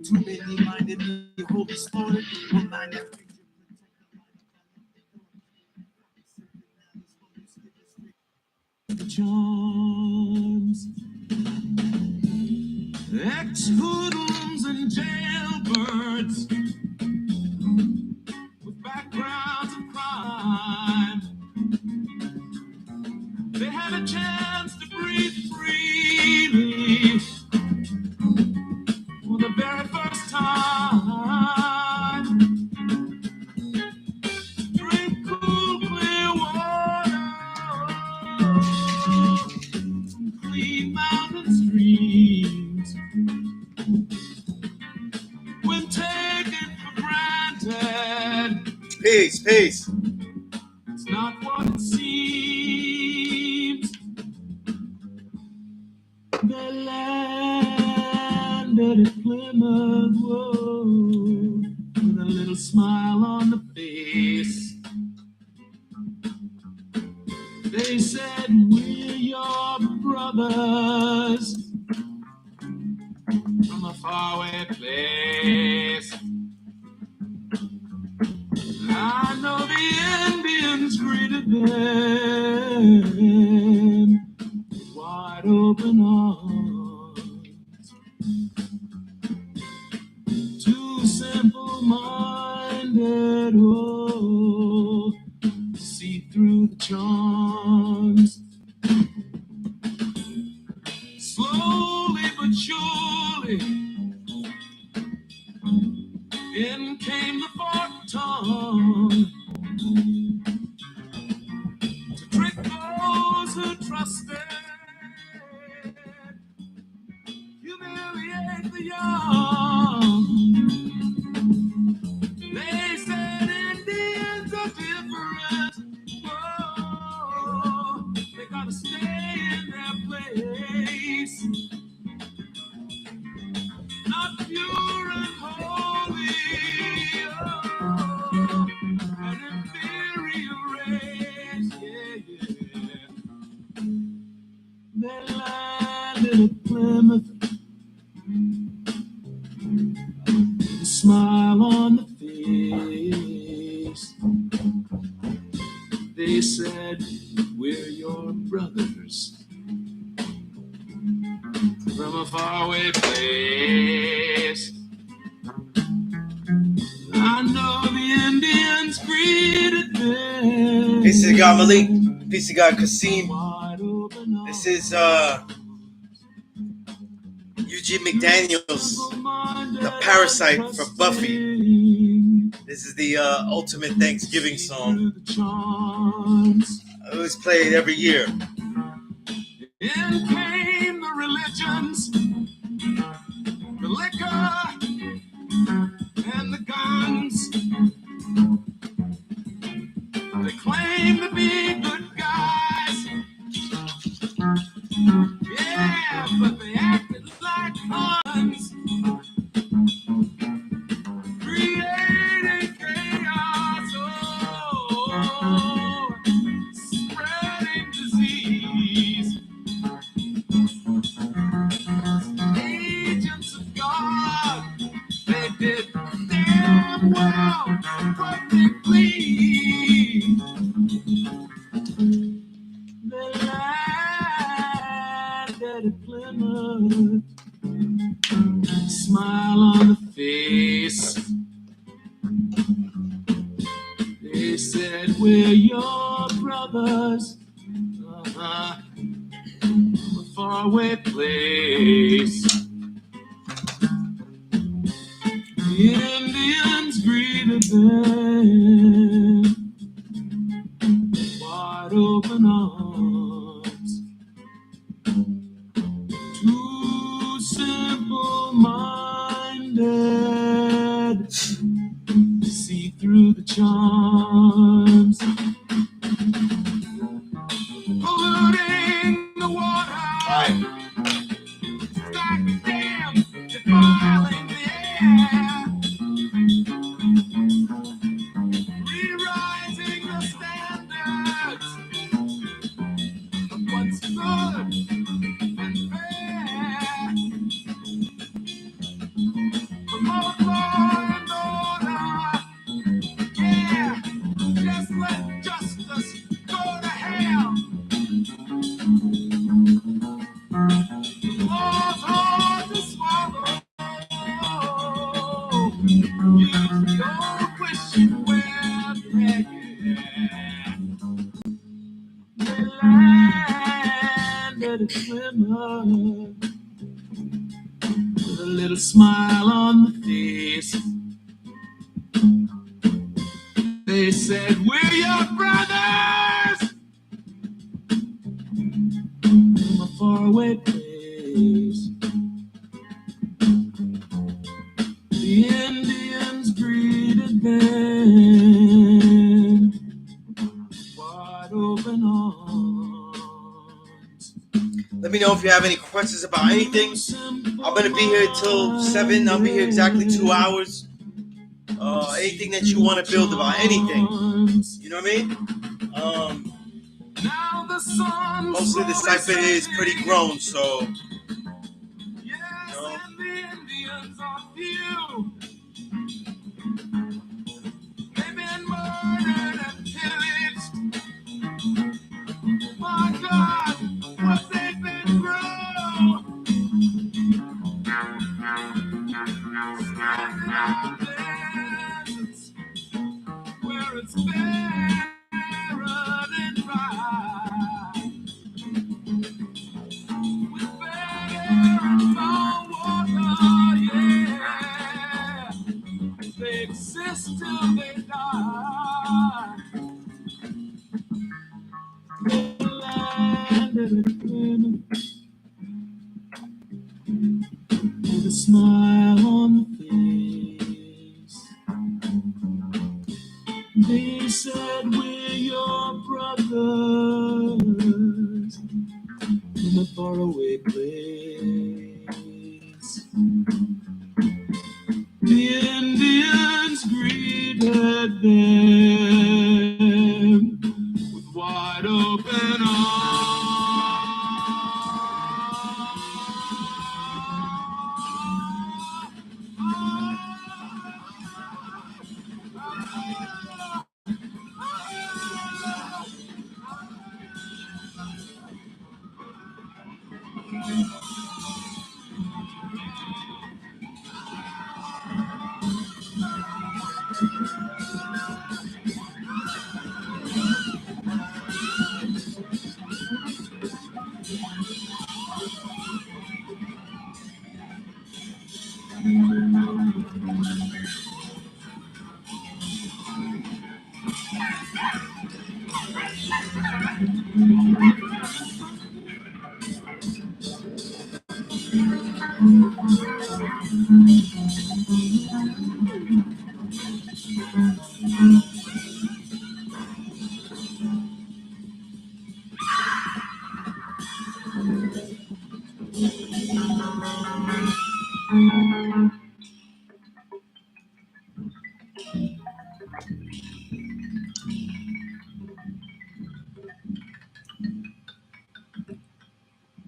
Too many minded me, holy story. One mind that charms, ex-hoodlums and jailbirds with backgrounds of crime. They had a chance to breathe freely for the very first time. Drink cool, clear water from clean mountain streams. When taken for granted, peace. It's not what it seems. They landed at Plymouth, whoa, with a little smile on the face. They said, we're your brothers from a faraway place. I know the Indians greeted them with wide open arms. Too simple-minded, oh, to see through the charms. Slowly but surely, in came the forked tongue to trick those who trusted, humiliate the young. They said Indians are different. Whoa, they gotta stay in their place. Not pure and holy, oh, an inferior race, yeah. They landed at Plymouth, a smile on the face. They said, we're your brothers from a faraway place. I know the Indians greeted them. Peace to God, Malik. Peace to God, Kasim. This is Eugene McDaniels, the Parasite from Buffy. This is the ultimate Thanksgiving song. I always play it every year. In came the religions, the liquor, and the guns. They claim to be good guys, yeah, but they acted like huns, creating chaos, oh, spreading disease. Agents of God, they did damn well what they please. They landed at Plymouth, smile on the face. They said, we're your brothers, from a faraway place. The Indians greeted them with wide open arms. Too simple-minded to see through the charms. Polluting the water, stacking dams, defiling the air, rewriting the standards of what's good and fair. smile on the face. They said, we're your brothers from a faraway place. The Indians greeted them wide open arms. Let me know if you have any questions about anything. I'm going to be here till 7. I'll be here exactly 2 hours. Anything that you want to build about anything. You know what I mean? Most of the cipher is pretty grown, so... You know. They've been murdered and pillaged. My God, what they've been through. Standing on deserts where it's barren and dry. With better and no water, yeah. They exist till they die. With a smile on the face. They said we're your brothers from a faraway place. The Indians greeted them with wide open arms.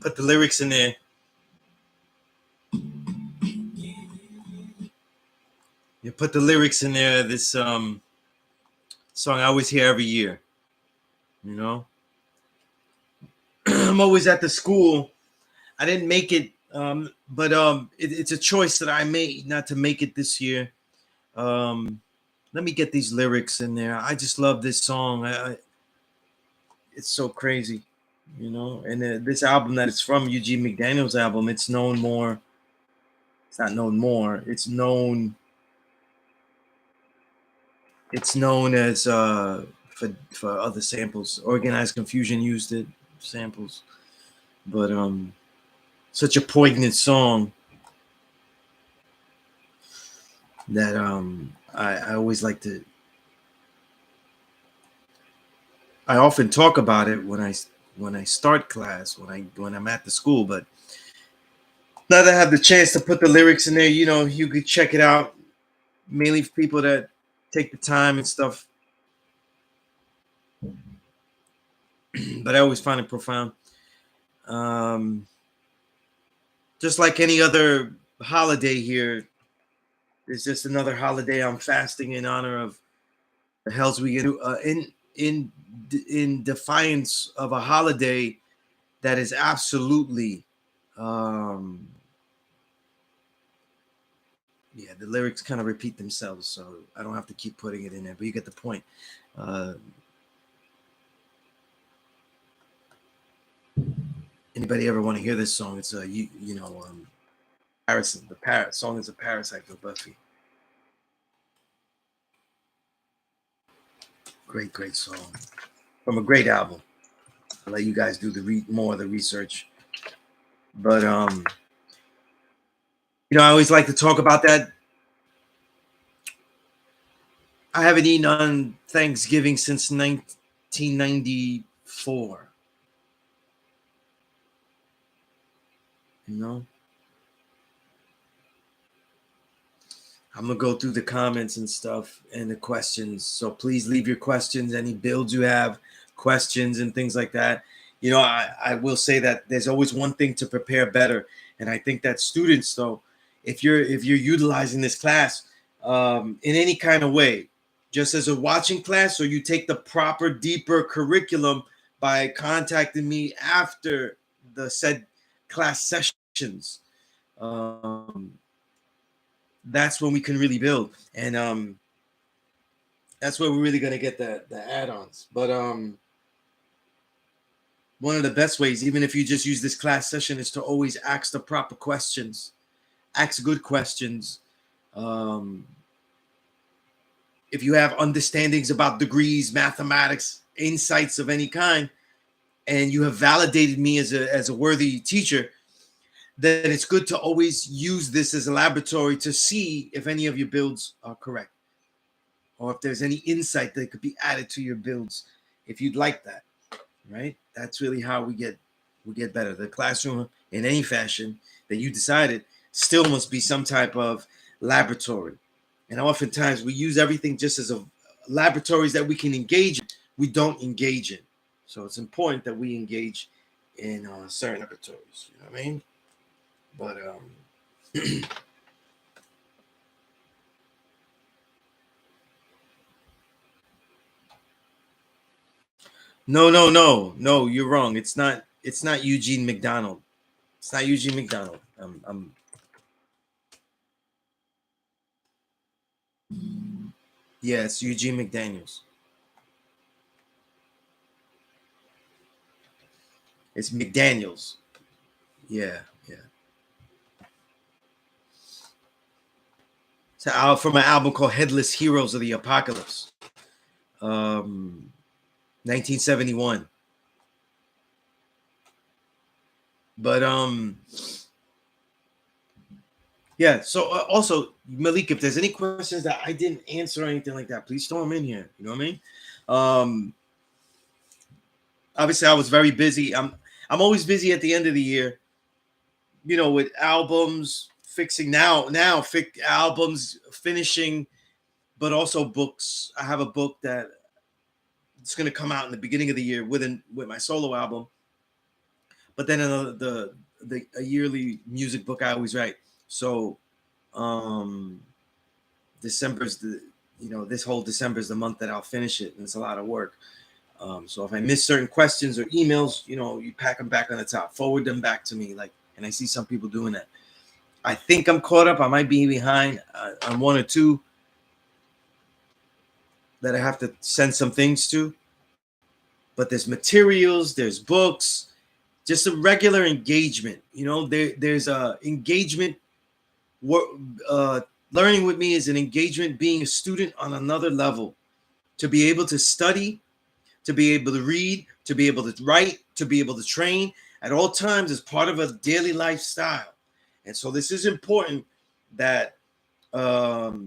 Put the lyrics in there. You put the lyrics in there. This song I always hear every year. You know, I'm always at the school. I didn't make it, but it's a choice that I made not to make it this year. Let me get these lyrics in there. I just love this song. It's so crazy, you know. And this album that it's from, Eugene McDaniel's album, it's known more. It's not known more. It's known. It's known as for other samples. Organized Confusion used it, samples, but such a poignant song that I always like to. I often talk about it when I start class, when I'm at the school, but now that I have the chance to put the lyrics in there, you know, you could check it out. Mainly for people that take the time and stuff. But I always find it profound. Just like any other holiday here, it's just another holiday I'm fasting in honor of the hells we get in defiance of a holiday that is absolutely yeah, the lyrics kind of repeat themselves, so I don't have to keep putting it in there, but you get the point. Anybody ever want to hear this song? It's you know, Harrison. The parrot song is a parasite for Buffy. Great song from a great album. I'll let you guys do the more of the research. But you know, I always like to talk about that. I haven't eaten on Thanksgiving since 1994. You know, I'm gonna go through the comments and stuff and the questions. So please leave your questions, any builds you have, questions and things like that. You know, I will say that there's always one thing to prepare better, and I think that students, though, if you're utilizing this class in any kind of way, just as a watching class, or you take the proper, deeper curriculum by contacting me after the said class sessions. That's when we can really build, and that's where we're really gonna get the add-ons. But one of the best ways, even if you just use this class session, is to always ask the proper questions, ask good questions. If you have understandings about degrees, mathematics, insights of any kind, and you have validated me as a worthy teacher, then it's good to always use this as a laboratory to see if any of your builds are correct, or if there's any insight that could be added to your builds, if you'd like that, right? That's really how we get better. The classroom, in any fashion that you decided, still must be some type of laboratory. And oftentimes we use everything just as a laboratories that we can engage in, we don't engage in. So it's important that we engage in certain laboratories. You know what I mean? But no, you're wrong. It's not Eugene McDonald. It's not Eugene McDonald. Yeah, it's Eugene McDaniels. It's McDaniels. Yeah. So from an album called Headless Heroes of the Apocalypse, 1971. But yeah. So also, Malik, if there's any questions that I didn't answer or anything like that, please throw them in here. You know what I mean? Obviously, I was very busy. I'm always busy at the end of the year. You know, with albums, fixing albums, finishing, but also books. I have a book that it's going to come out in the beginning of the year with my solo album. But then a yearly music book I always write. So December's this whole December is the month that I'll finish it, and it's a lot of work. So if I miss certain questions or emails, you pack them back on the top, forward them back to me, and I see some people doing that. I think I'm caught up. I might be behind on one or two that I have to send some things to. But there's materials, there's books, just a regular engagement. There's a engagement. Learning with me is an engagement, being a student on another level, to be able to study, to be able to read, to be able to write, to be able to train at all times as part of a daily lifestyle. And so this is important that that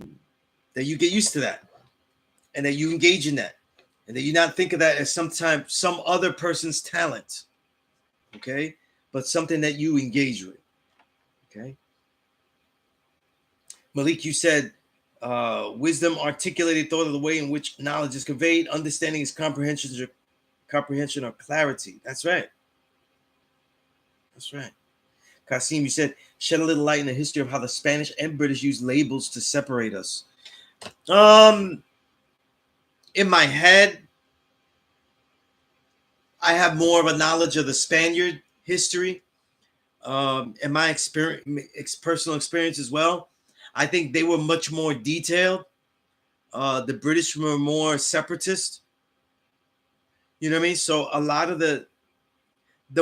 you get used to that, and that you engage in that, and that you not think of that as sometimes some other person's talent, okay, but something that you engage with, okay. Malik, you said wisdom, articulated thought of the way in which knowledge is conveyed, understanding is comprehension or clarity. That's right. Kasim, you said shed a little light in the history of how the Spanish and British used labels to separate us. In my head, I have more of a knowledge of the Spaniard history, and my personal experience as well. I think they were much more detailed. The British were more separatist. You know what I mean? So a lot of the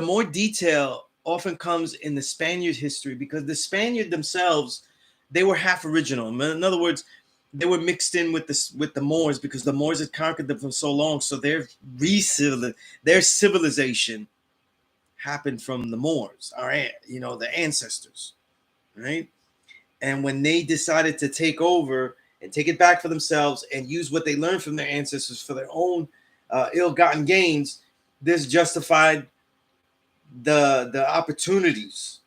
more detail often comes in the Spaniard history, because the Spaniard themselves, they were half original. In other words, they were mixed in with the Moors, because the Moors had conquered them for so long. So their civilization happened from the Moors, all right, the ancestors, right? And when they decided to take over and take it back for themselves and use what they learned from their ancestors for their own ill-gotten gains, this justified the opportunities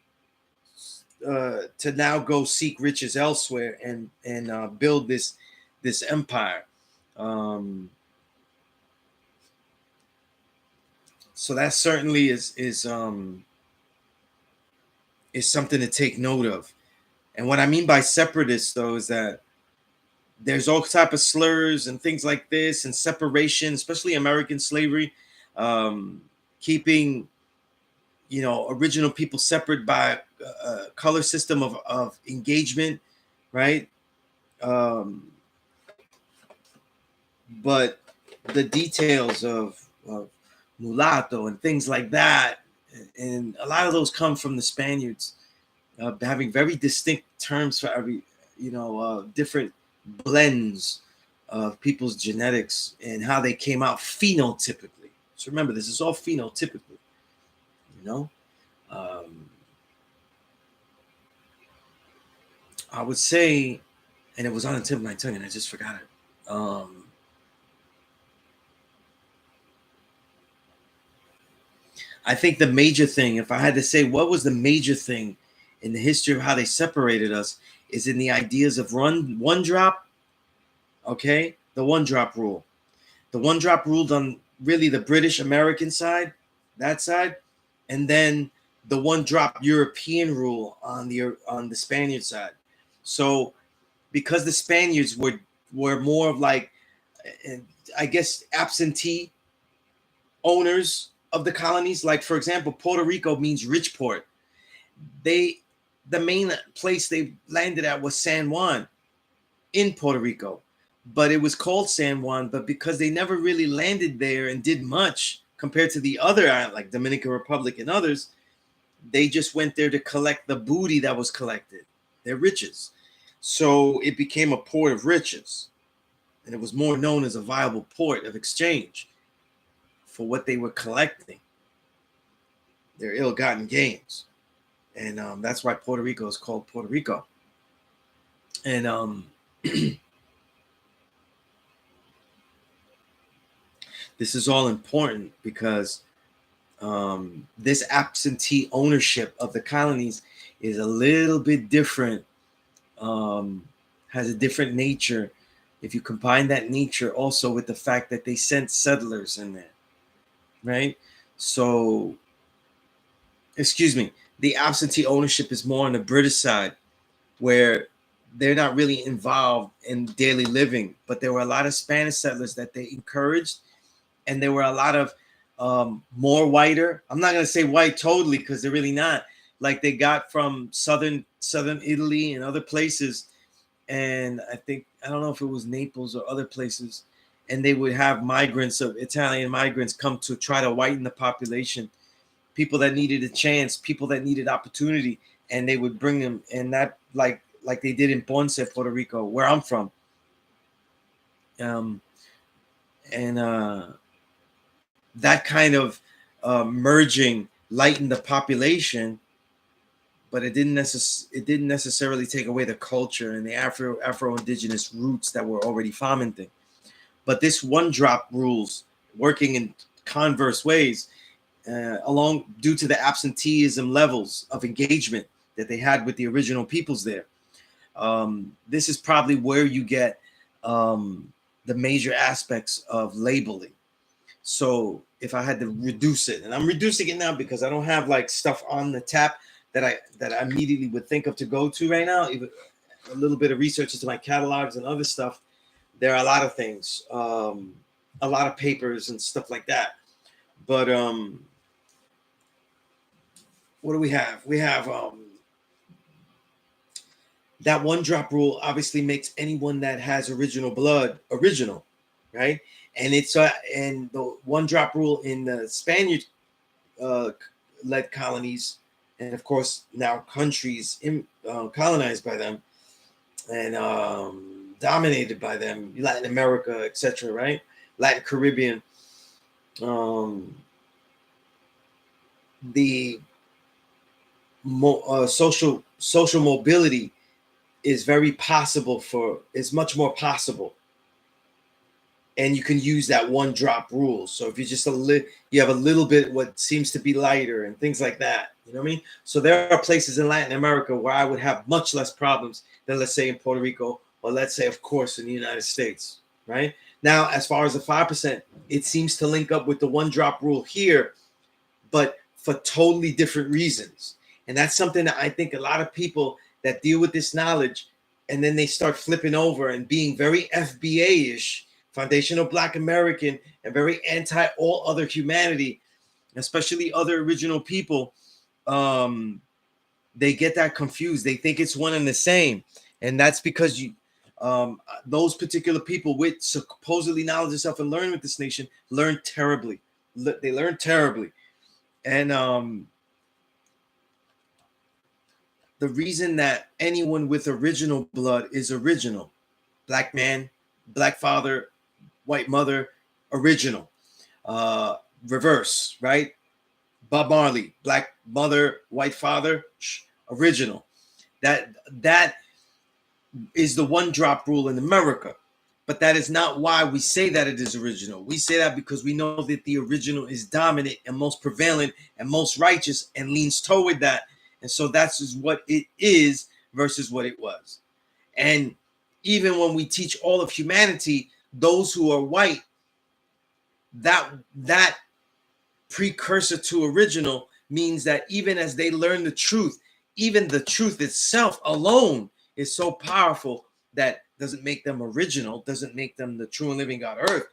to now go seek riches elsewhere and build this empire. So that certainly is something to take note of. And what I mean by separatists, though, is that there's all type of slurs and things like this, and separation, especially American slavery, keeping original people separate by a color system of engagement, right? But the details of mulatto and things like that, and a lot of those come from the Spaniards, having very distinct terms for every different blends of people's genetics and how they came out phenotypically. So remember, this is all phenotypically, I would say, and it was on the tip of my tongue and I just forgot it. I think the major thing, if I had to say what was the major thing in the history of how they separated us, is in the ideas of one drop, okay? The one drop rule. The one drop ruled on really the British American side, that side, and then the one drop European rule on the Spaniard side. So because the Spaniards were more of like, I guess, absentee owners of the colonies. Like, for example, Puerto Rico means rich port. The main place they landed at was San Juan in Puerto Rico, but it was called San Juan. But because they never really landed there and did much compared to the other islands, like Dominican Republic and others, they just went there to collect the booty that was collected, their riches. So it became a port of riches, and it was more known as a viable port of exchange for what they were collecting, their ill-gotten gains. And that's why Puerto Rico is called Puerto Rico. And this is all important because this absentee ownership of the colonies is a little bit different, has a different nature. If you combine that nature also with the fact that they sent settlers in there, right? So, excuse me, the absentee ownership is more on the British side, where they're not really involved in daily living, but there were a lot of Spanish settlers that they encouraged, and there were a lot of more whiter. I'm not going to say white totally, because they're really not. Like, they got from southern Italy and other places, and I don't know if it was Naples or other places, and they would have migrants, of Italian migrants, come to try to whiten the population, people that needed a chance, people that needed opportunity, and they would bring them. And that, like they did in Ponce, Puerto Rico, where I'm from. That kind of merging lightened the population, but it didn't necessarily take away the culture and the Afro-Indigenous roots that were already fomenting. But this one drop rules, working in converse ways, due to the absenteeism levels of engagement that they had with the original peoples there. This is probably where you get the major aspects of labeling. So if I had to reduce it, and I'm reducing it now because I don't have like stuff on the tap that I immediately would think of to go to right now, even a little bit of research into my catalogs and other stuff. There are a lot of things, a lot of papers and stuff like that. But what do we have? We have that one drop rule obviously makes anyone that has original blood original, right? And it's and the one drop rule in the Spaniard led colonies and of course now countries colonized by them and dominated by them, Latin America, etc., right? Latin Caribbean. The social mobility is very possible is much more possible, and you can use that one drop rule. So if you just you have a little bit what seems to be lighter and things like that, you know what I mean? So there are places in Latin America where I would have much less problems than, let's say, in Puerto Rico, or let's say, of course, in the United States, right? Now, as far as the 5%, it seems to link up with the one drop rule here, but for totally different reasons. And that's something that I think a lot of people that deal with this knowledge, and then they start flipping over and being very FBA-ish, foundational Black American, and very anti all other humanity, especially other original people, they get that confused. They think it's one and the same. And that's because those particular people with supposedly knowledge of self and learn with this nation learn terribly. They learn terribly. And the reason that anyone with original blood is original, Black man, Black father, white mother, original. Reverse, right? Bob Marley, Black mother, white father, original. That is the one drop rule in America. But that is not why we say that it is original. We say that because we know that the original is dominant and most prevalent and most righteous and leans toward that. And so that's just what it is versus what it was. And even when we teach all of humanity, those who are white, that precursor to original means that even as they learn the truth, even the truth itself alone is so powerful that doesn't make them original, doesn't make them the true and living God earth,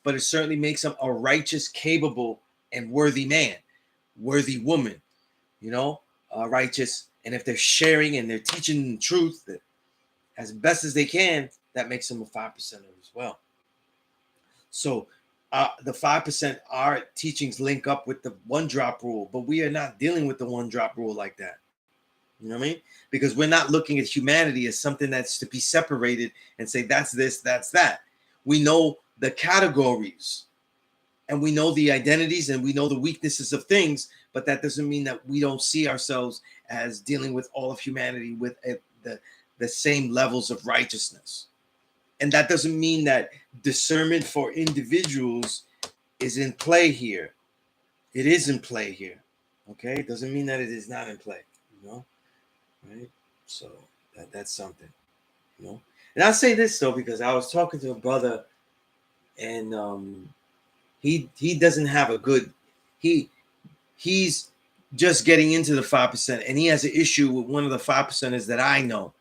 but it certainly makes them a righteous, capable, and worthy man, worthy woman, righteous. And if they're sharing and they're teaching the truth that as best as they can, that makes them a 5% as well. So the 5%, our teachings link up with the one drop rule, but we are not dealing with the one drop rule like that. You know what I mean? Because we're not looking at humanity as something that's to be separated and say, that's this, that's that. We know the categories and we know the identities and we know the weaknesses of things, but that doesn't mean that we don't see ourselves as dealing with all of humanity with the same levels of righteousness. And that doesn't mean that discernment for individuals is in play here. It is in play here. Okay? It doesn't mean that it is not in play, right? So that's something, And I'll say this though, because I was talking to a brother, and he doesn't have a good. He's just getting into the 5%, and he has an issue with one of the 5%ers that I know,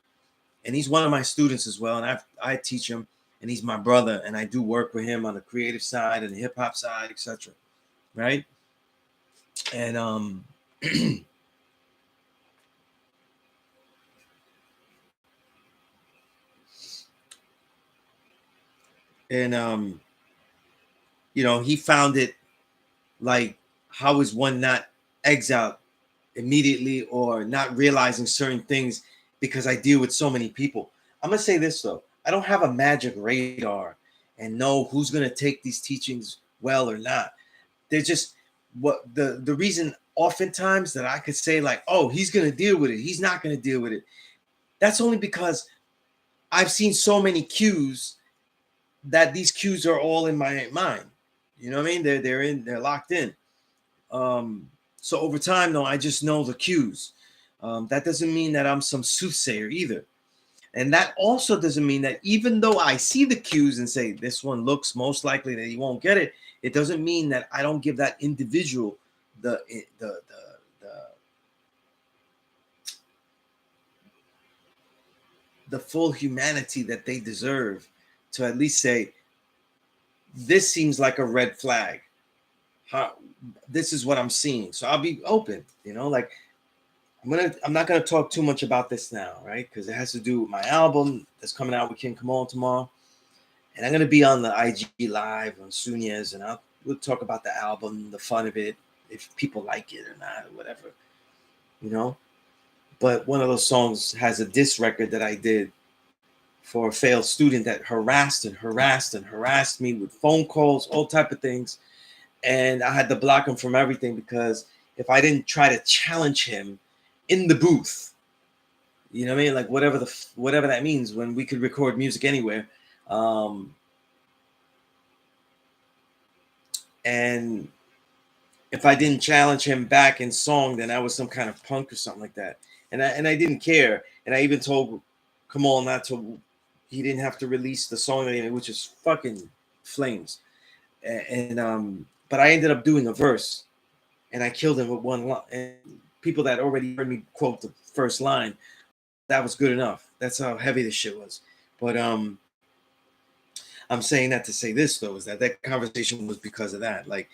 and he's one of my students as well, and I teach him, and he's my brother, and I do work with him on the creative side and the hip hop side, etc. Right, and and he found it like, how is one not exiled immediately or not realizing certain things because I deal with so many people. I'm gonna say this though, I don't have a magic radar and know who's gonna take these teachings well or not. They're just what the reason oftentimes that I could say like, oh, he's gonna deal with it, he's not gonna deal with it. That's only because I've seen so many cues that these cues are all in my mind. You know what I mean? They're locked in. So over time, though, I just know the cues. That doesn't mean that I'm some soothsayer either. And that also doesn't mean that even though I see the cues and say this one looks most likely that he won't get it, it doesn't mean that I don't give that individual the full humanity that they deserve to at least say, this seems like a red flag. This is what I'm seeing. So I'll be open, like I'm not gonna talk too much about this now, right? Because it has to do with my album that's coming out with King Kamal tomorrow. And I'm gonna be on the IG live on Sunez, and we'll talk about the album, the fun of it, if people like it or not, or whatever. you know. But one of those songs has a diss record that I did for a failed student that harassed and harassed and harassed me with phone calls, all type of things. And I had to block him from everything because if I didn't try to challenge him in the booth, you know what I mean? Like whatever that means, when we could record music anywhere. And if I didn't challenge him back in song, then I was some kind of punk or something like that. And I didn't care. And I even told Kamal not to. He didn't have to release the song that he made, which is fucking flames. But I ended up doing a verse, and I killed him with one line. And people that already heard me quote the first line, that was good enough. That's how heavy this shit was. But I'm saying that to say this though, is that conversation was because of that. Like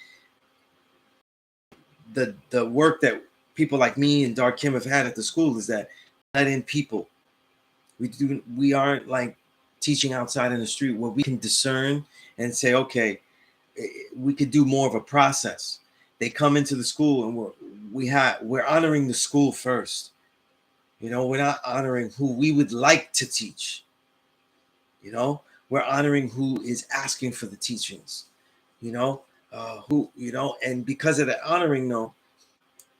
the work that people like me and Dark Kim have had at the school is that let in people. We aren't like teaching outside in the street where we can discern and say, okay, we could do more of a process. They come into the school and we're honoring the school first. You know, we're not honoring who we would like to teach. You know, we're honoring who is asking for the teachings. You know, and because of that honoring, though,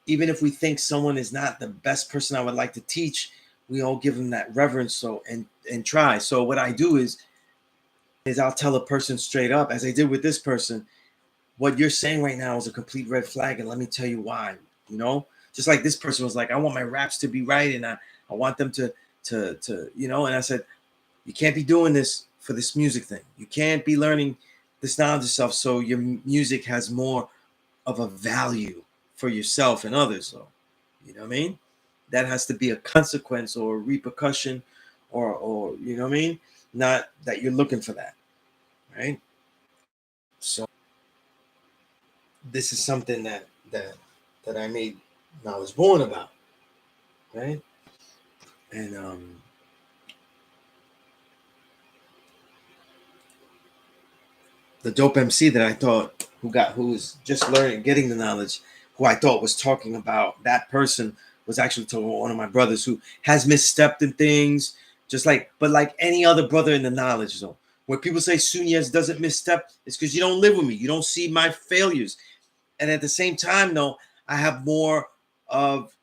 even if we think someone is not the best person I would like to teach, we all give them that reverence. So and try. So what I do is I'll tell a person straight up, as I did with this person, what you're saying right now is a complete red flag, and let me tell you why. You know, just like this person was like, I want my raps to be right, and I want them to and I said, you can't be doing this for this music thing. You can't be learning this knowledge yourself, so your music has more of a value for yourself and others. So, you know what I mean? That has to be a consequence or a repercussion, or you know what I mean? Not that you're looking for that, right? So this is something that I made when I was born about, right? And the dope MC that I thought who was just learning, getting the knowledge, who I thought was talking about that person was actually talking about one of my brothers who has misstepped in things, but like any other brother in the knowledge zone. When people say Sunez doesn't misstep, it's because you don't live with me. You don't see my failures. And at the same time, though, I have more of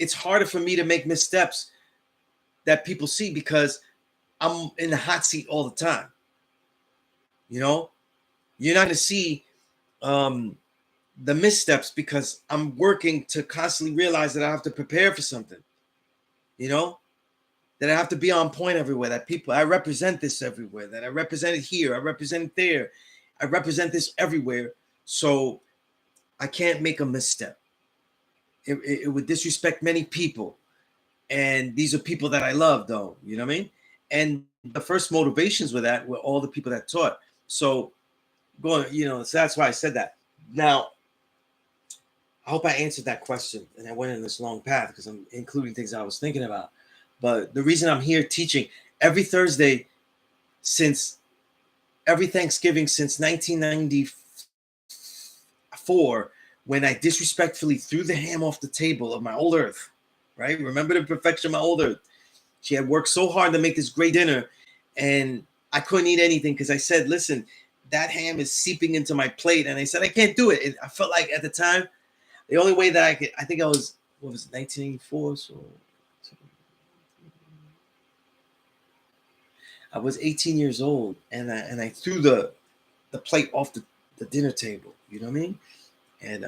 it's harder for me to make missteps that people see because I'm in the hot seat all the time. You know, you're not going to see the missteps because I'm working to constantly realize that I have to prepare for something. You know, that I have to be on point everywhere. That I represent this everywhere. That I represent it here. I represent it there. I represent this everywhere. So I can't make a misstep. It would disrespect many people. And these are people that I love, though. You know what I mean? And the first motivations with that were all the people that taught. So so that's why I said that. Now, I hope I answered that question and I went in this long path because I'm including things I was thinking about. But the reason I'm here teaching every Thursday since every Thanksgiving since 1994, when I disrespectfully threw the ham off the table of my old earth, right? Remember the perfection of my old earth. She had worked so hard to make this great dinner, and I couldn't eat anything because I said, listen, that ham is seeping into my plate. And I said, I can't do it. I felt like at the time, the only way that I could, I think I was, what was it, 1984? So I was 18 years old, and I threw the plate off the dinner table. You know what I mean? And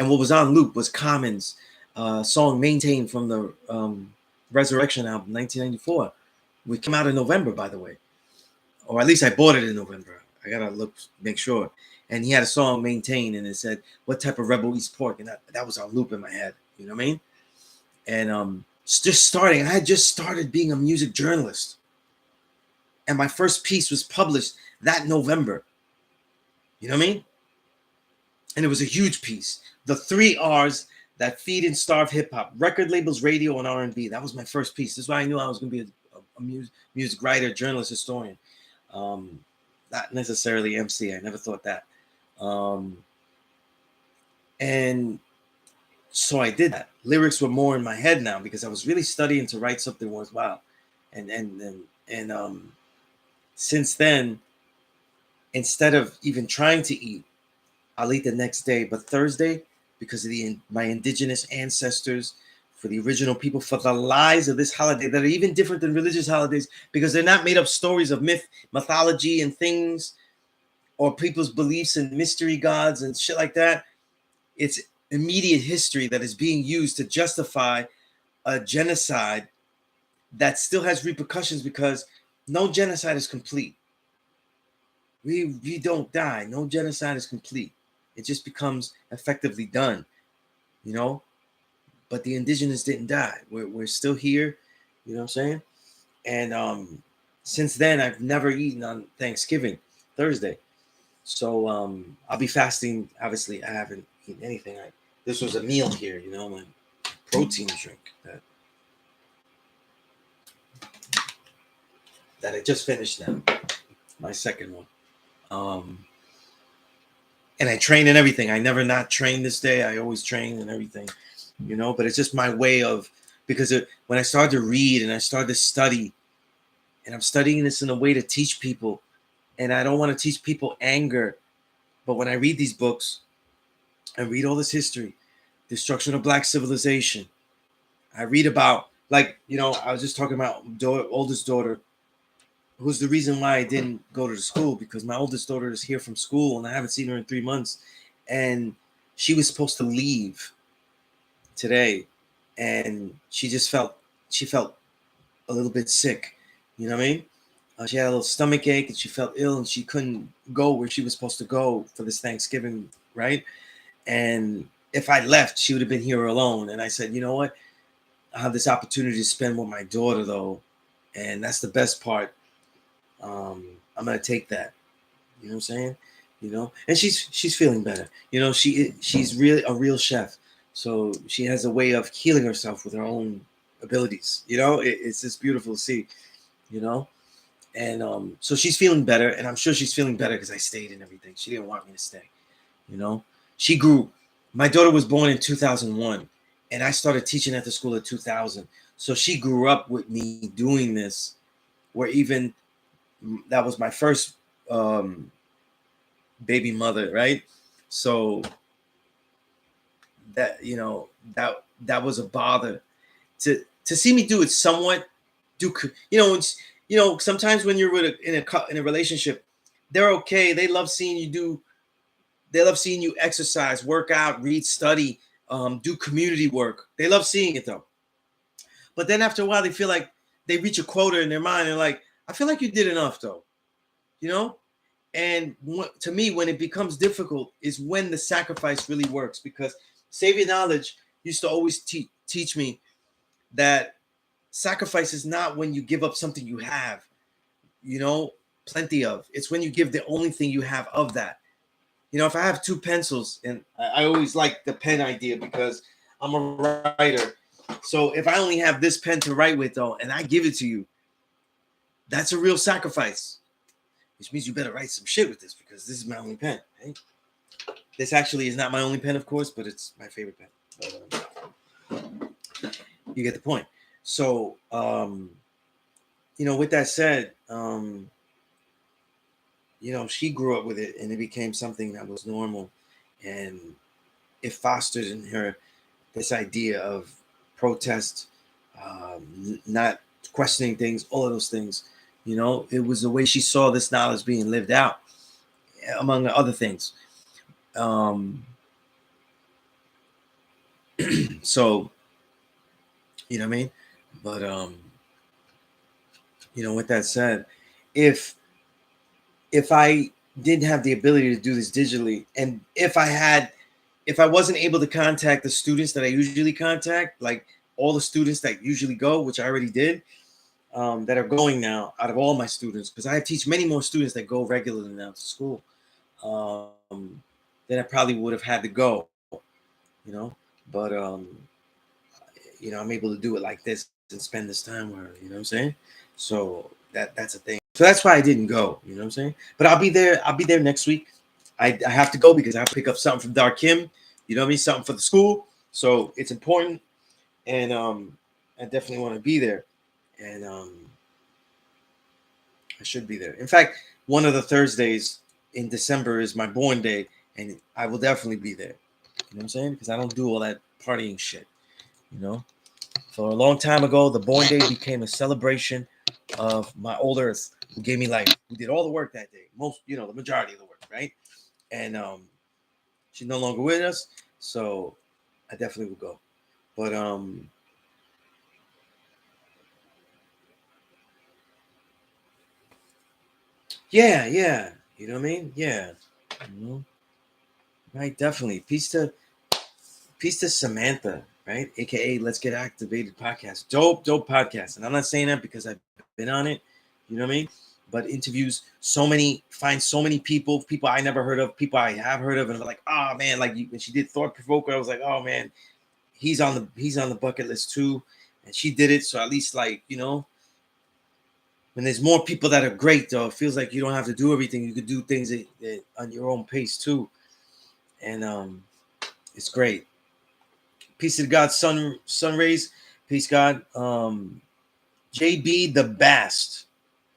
what was on loop was Common's song "Maintain" from the Resurrection album, 1994. We came out in November, by the way, or at least I bought it in November. I gotta make sure. And he had a song "Maintain," and it said, "What type of rebel eats pork?" And that was on loop in my head. You know what I mean? And just starting, I had just started being a music journalist, and my first piece was published that November. You know what I mean? And it was a huge piece. The 3 R's that feed and starve hip hop: record labels, radio, and R&B. That was my first piece. This is why I knew I was going to be a music writer, journalist, historian. Not necessarily MC. I never thought that. And so I did that. Lyrics were more in my head now because I was really studying to write something worthwhile. And since then, instead of even trying to eat, I'll eat the next day. But Thursday, because of my indigenous ancestors, for the original people, for the lies of this holiday that are even different than religious holidays, because they're not made up stories of mythology and things, or people's beliefs in mystery gods and shit like that. It's immediate history that is being used to justify a genocide that still has repercussions, because no genocide is complete. We don't die. No genocide is complete. It just becomes effectively done, you know. But the indigenous didn't die. We're still here, you know what I'm saying? And since then, I've never eaten on Thanksgiving Thursday. So I'll be fasting. Obviously, I haven't eaten anything. This was a meal here, you know, my protein drink that I just finished now, my second one. And I train and everything. I never not train this day. I always train and everything, you know. But it's just my way of, because when I started to read and I started to study, and I'm studying this in a way to teach people, and I don't want to teach people anger, but when I read these books, I read all this history, destruction of Black civilization. I read about, like, you know, I was just talking about oldest daughter, who's the reason why I didn't go to the school, because my oldest daughter is here from school and I haven't seen her in 3 months. And she was supposed to leave today, and she felt a little bit sick. You know what I mean? She had a little stomach ache and she felt ill and she couldn't go where she was supposed to go for this Thanksgiving, right? And if I left, she would have been here alone. And I said, you know what? I have this opportunity to spend with my daughter, though, and that's the best part. I'm gonna take that. You know what I'm saying? You know, and she's feeling better. You know, she's really a real chef, so she has a way of healing herself with her own abilities. You know, it's just beautiful to see. You know, and so she's feeling better, and I'm sure she's feeling better because I stayed and everything. She didn't want me to stay. You know, she grew. My daughter was born in 2001, and I started teaching at the school in 2000. So she grew up with me doing this, where even that was my first baby mother, right? So that, you know, that was a bother to see me do it somewhat. You know, sometimes when you're in a relationship, they're okay. They love seeing you do. They love seeing you exercise, work out, read, study, do community work. They love seeing it though. But then after a while, they feel like they reach a quota in their mind. And like, I feel like you did enough though, you know? And to me, when it becomes difficult is when the sacrifice really works, because Savior Knowledge used to always teach me that sacrifice is not when you give up something you have, you know, plenty of. It's when you give the only thing you have of that. You know, if I have 2 pencils, and I always like the pen idea because I'm a writer. So if I only have this pen to write with, though, and I give it to you, that's a real sacrifice, which means you better write some shit with this because this is my only pen. Right? This actually is not my only pen, of course, but it's my favorite pen. But, you get the point. So, you know, with that said, you know, she grew up with it and it became something that was normal, and it fostered in her this idea of protest, not questioning things, all of those things. You know, it was the way she saw this knowledge being lived out, among other things. So, you know what I mean? But, you know, with that said, if I didn't have the ability to do this digitally, and if I wasn't able to contact the students that I usually contact, like all the students that usually go, which I already did, that are going now out of all my students, because I teach many more students that go regularly now to school, then I probably would have had to go, you know. But you know, I'm able to do it like this and spend this time with her, you know what I'm saying? So that's a thing. So that's why I didn't go, you know what I'm saying? But I'll be there next week. I have to go because I have to pick up something from Dark Kim, You know what I mean? Something for the school. So it's important, and I definitely want to be there, and I should be there. In fact, one of the Thursdays in December is my born day, and I will definitely be there. You know what I'm saying? Because I don't do all that partying shit. You know, for a long time ago, the born day became a celebration of my old earth, who gave me life, who did all the work that day, most, you know, the majority of the work, right? And she's no longer with us, so I definitely will go. But yeah, you know what I mean? Yeah, you know, right, definitely. Peace to Samantha, right? AKA Let's Get Activated podcast. Dope podcast. And I'm not saying that because I've been on it, you know what I mean? But interviews find so many people I never heard of, people I have heard of, and I'm like, oh man, like when she did Thought Provoker, I was like, oh man, he's on the bucket list too. And she did it, so at least, like, you know, when there's more people that are great, though, it feels like you don't have to do everything. You could do things on your own pace too, and it's great. Peace to God, sun rays. Peace, God. JB the Bast.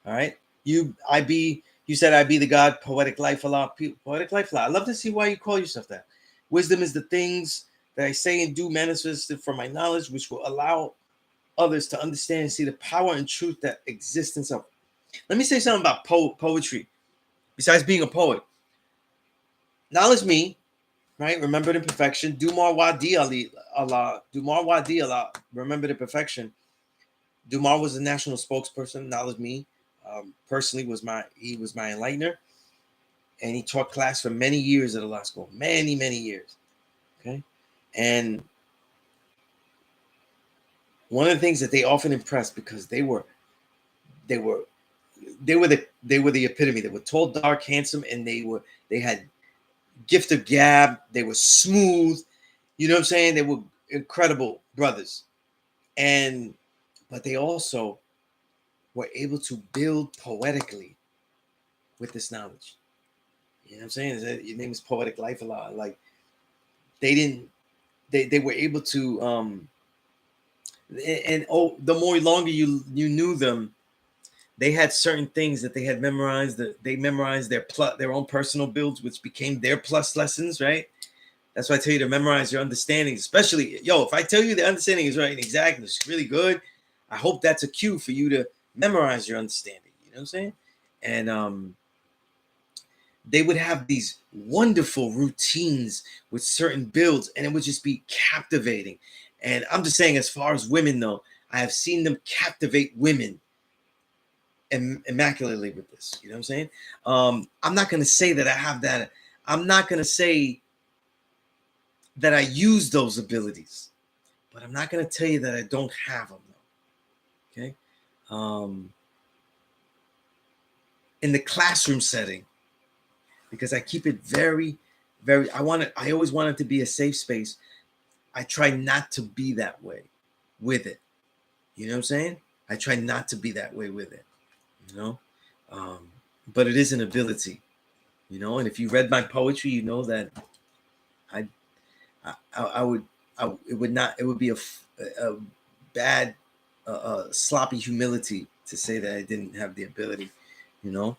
All right. You said I be the God, poetic life a lot. Poetic life a lot. I love to see why you call yourself that. Wisdom is the things that I say and do manifested from my knowledge, which will allow others to understand and see the power and truth that existence of. Let me say something about poetry. Besides being a poet, knowledge me, right? Remember the perfection. Dumar Wadi Allah. Dumar Wadi Allah. Remember the perfection. Dumar was the national spokesperson. Knowledge me, personally, he was my enlightener, and he taught class for many years at the law school. Many years. Okay, and one of the things that they often impressed, because they were the epitome. They were tall, dark, handsome, and they had gift of gab. They were smooth. You know what I'm saying? They were incredible brothers, but they also were able to build poetically with this knowledge. You know what I'm saying? Is that your name is Poetic Life a lot? Like, they didn't they were able to and oh, the more longer you knew them, they had certain things that they had memorized, that they memorized their own personal builds, which became their plus lessons, right? That's why I tell you to memorize your understanding, especially, if I tell you the understanding is right and exact and it's really good, I hope that's a cue for you to memorize your understanding. You know what I'm saying? And they would have these wonderful routines with certain builds, and it would just be captivating. And I'm just saying, as far as women, though, I have seen them captivate women immaculately with this. You know what I'm saying? I'm not going to say that I have that. I'm not going to say that I use those abilities, but I'm not going to tell you that I don't have them, though. Okay? In the classroom setting, because I keep it very, very. I always want it to be a safe space. I try not to be that way with it. You know what I'm saying? I try not to be that way with it. You know, but it is an ability. You know, and if you read my poetry, you know that I, I would, it would not. It would be a bad, sloppy humility to say that I didn't have the ability. You know,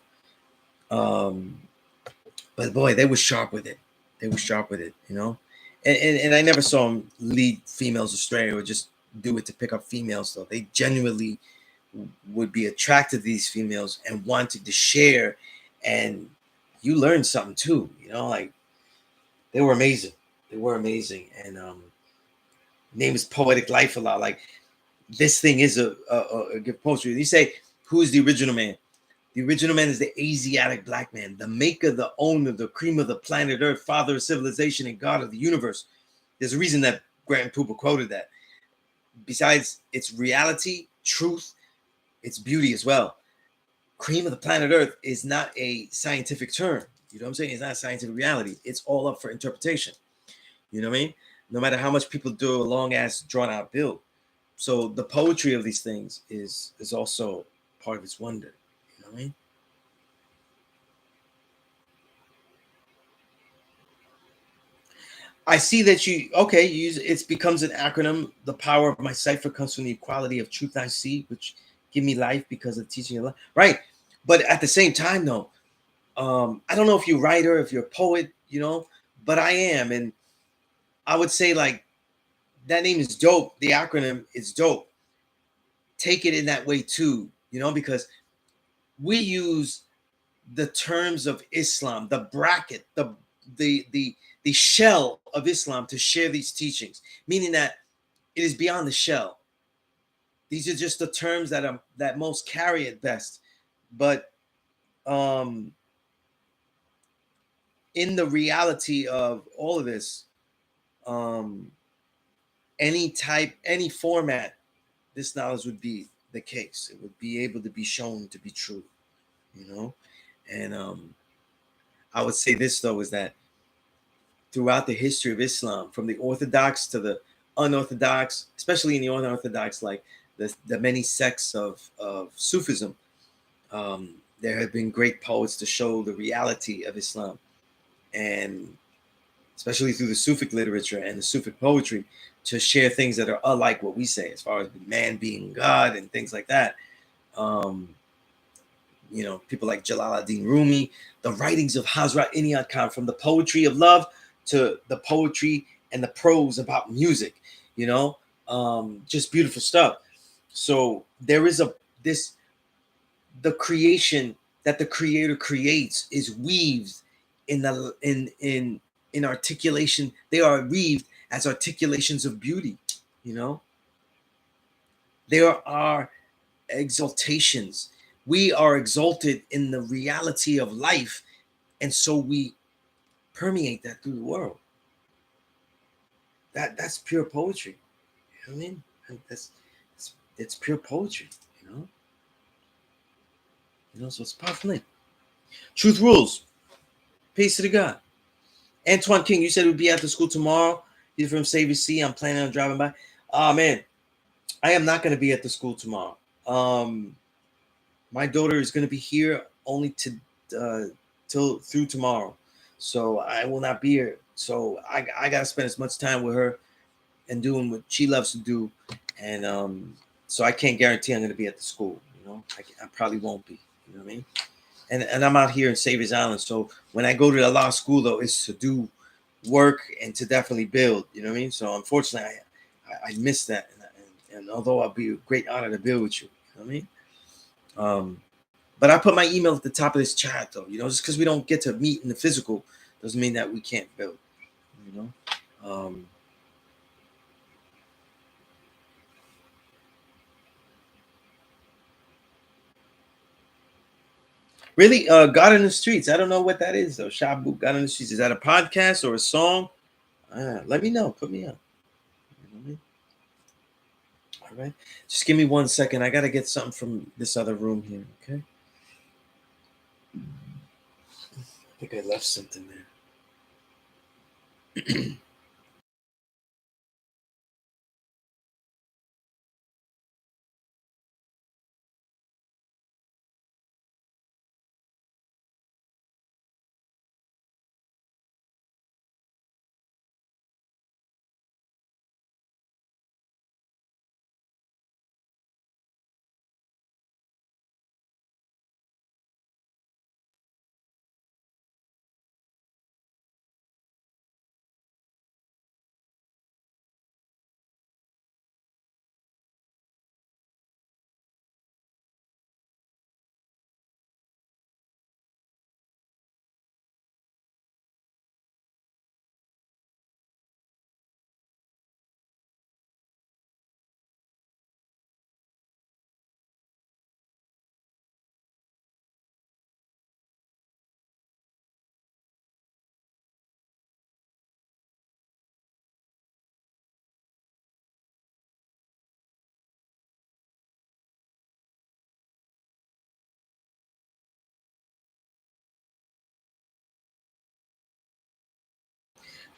but boy, they were sharp with it. They were sharp with it. You know, and I never saw them lead females astray or just do it to pick up females. Though they genuinely would be attracted to these females and wanted to share, and you learned something too. You know, like, they were amazing. They were amazing, and name is Poetic Life a lot. Like, this thing is a good poetry. You say, who is the original man? The original man is the Asiatic black man, the maker, the owner, the cream of the planet Earth, father of civilization, and God of the universe. There's a reason that Grant Cooper quoted that. Besides its reality, truth, its beauty as well. Cream of the planet Earth is not a scientific term. You know what I'm saying? It's not a scientific reality. It's all up for interpretation. You know what I mean? No matter how much people do a long ass drawn out build. So the poetry of these things is also part of its wonder. You know what I mean? I see that you okay. You use it becomes an acronym. The power of my cipher comes from the equality of truth I see, which give me life because of teaching of life. Right, but at the same time, though, I don't know if you're a writer, if you're a poet, but I am, and I would say like that name is dope. The acronym is dope. Take it in that way too, because we use the terms of Islam, the bracket, the shell of Islam to share these teachings, meaning that it is beyond the shell. These are just the terms that most carry it best. But in the reality of all of this, any type, any format, this knowledge would be the case. It would be able to be shown to be true, And I would say this though is that throughout the history of Islam, from the Orthodox to the unorthodox, especially in the unorthodox, like the many sects of Sufism, there have been great poets to show the reality of Islam, and especially through the Sufic literature and the Sufic poetry, to share things that are unlike what we say, as far as man being God and things like that. People like Jalaluddin Rumi, the writings of Hazrat Inayat Khan, from the poetry of love to the poetry and the prose about music, just beautiful stuff. So there is the creation that the creator creates is weaved in articulation. They are weaved as articulations of beauty, There are exaltations. We are exalted in the reality of life, and so we permeate that through the world. That's pure poetry. You know what I mean? It's pure poetry, so it's powerful thing. Truth rules. Peace to the God. Antoine King, you said we'd be at the school tomorrow. You're from Savior C. I'm planning on driving by. Oh man, I am not going to be at the school tomorrow. My daughter is going to be here only till through tomorrow, so I will not be here. So I got to spend as much time with her and doing what she loves to do, and so I can't guarantee I'm going to be at the school. I probably won't be. You know what I mean? And I'm out here in Savior's Island, so when I go to the law school, though, it's to do work and to definitely build. You know what I mean? So unfortunately, I missed that, and although I'll be a great honor to build with you, you know what I mean? But I put my email at the top of this chat, though. Just because we don't get to meet in the physical doesn't mean that we can't build. Really, God in the Streets. I don't know what that is, though. Shabu, God in the Streets. Is that a podcast or a song? Let me know. Put me up. All right. Just give me 1 second. I got to get something from this other room here, okay? I think I left something there.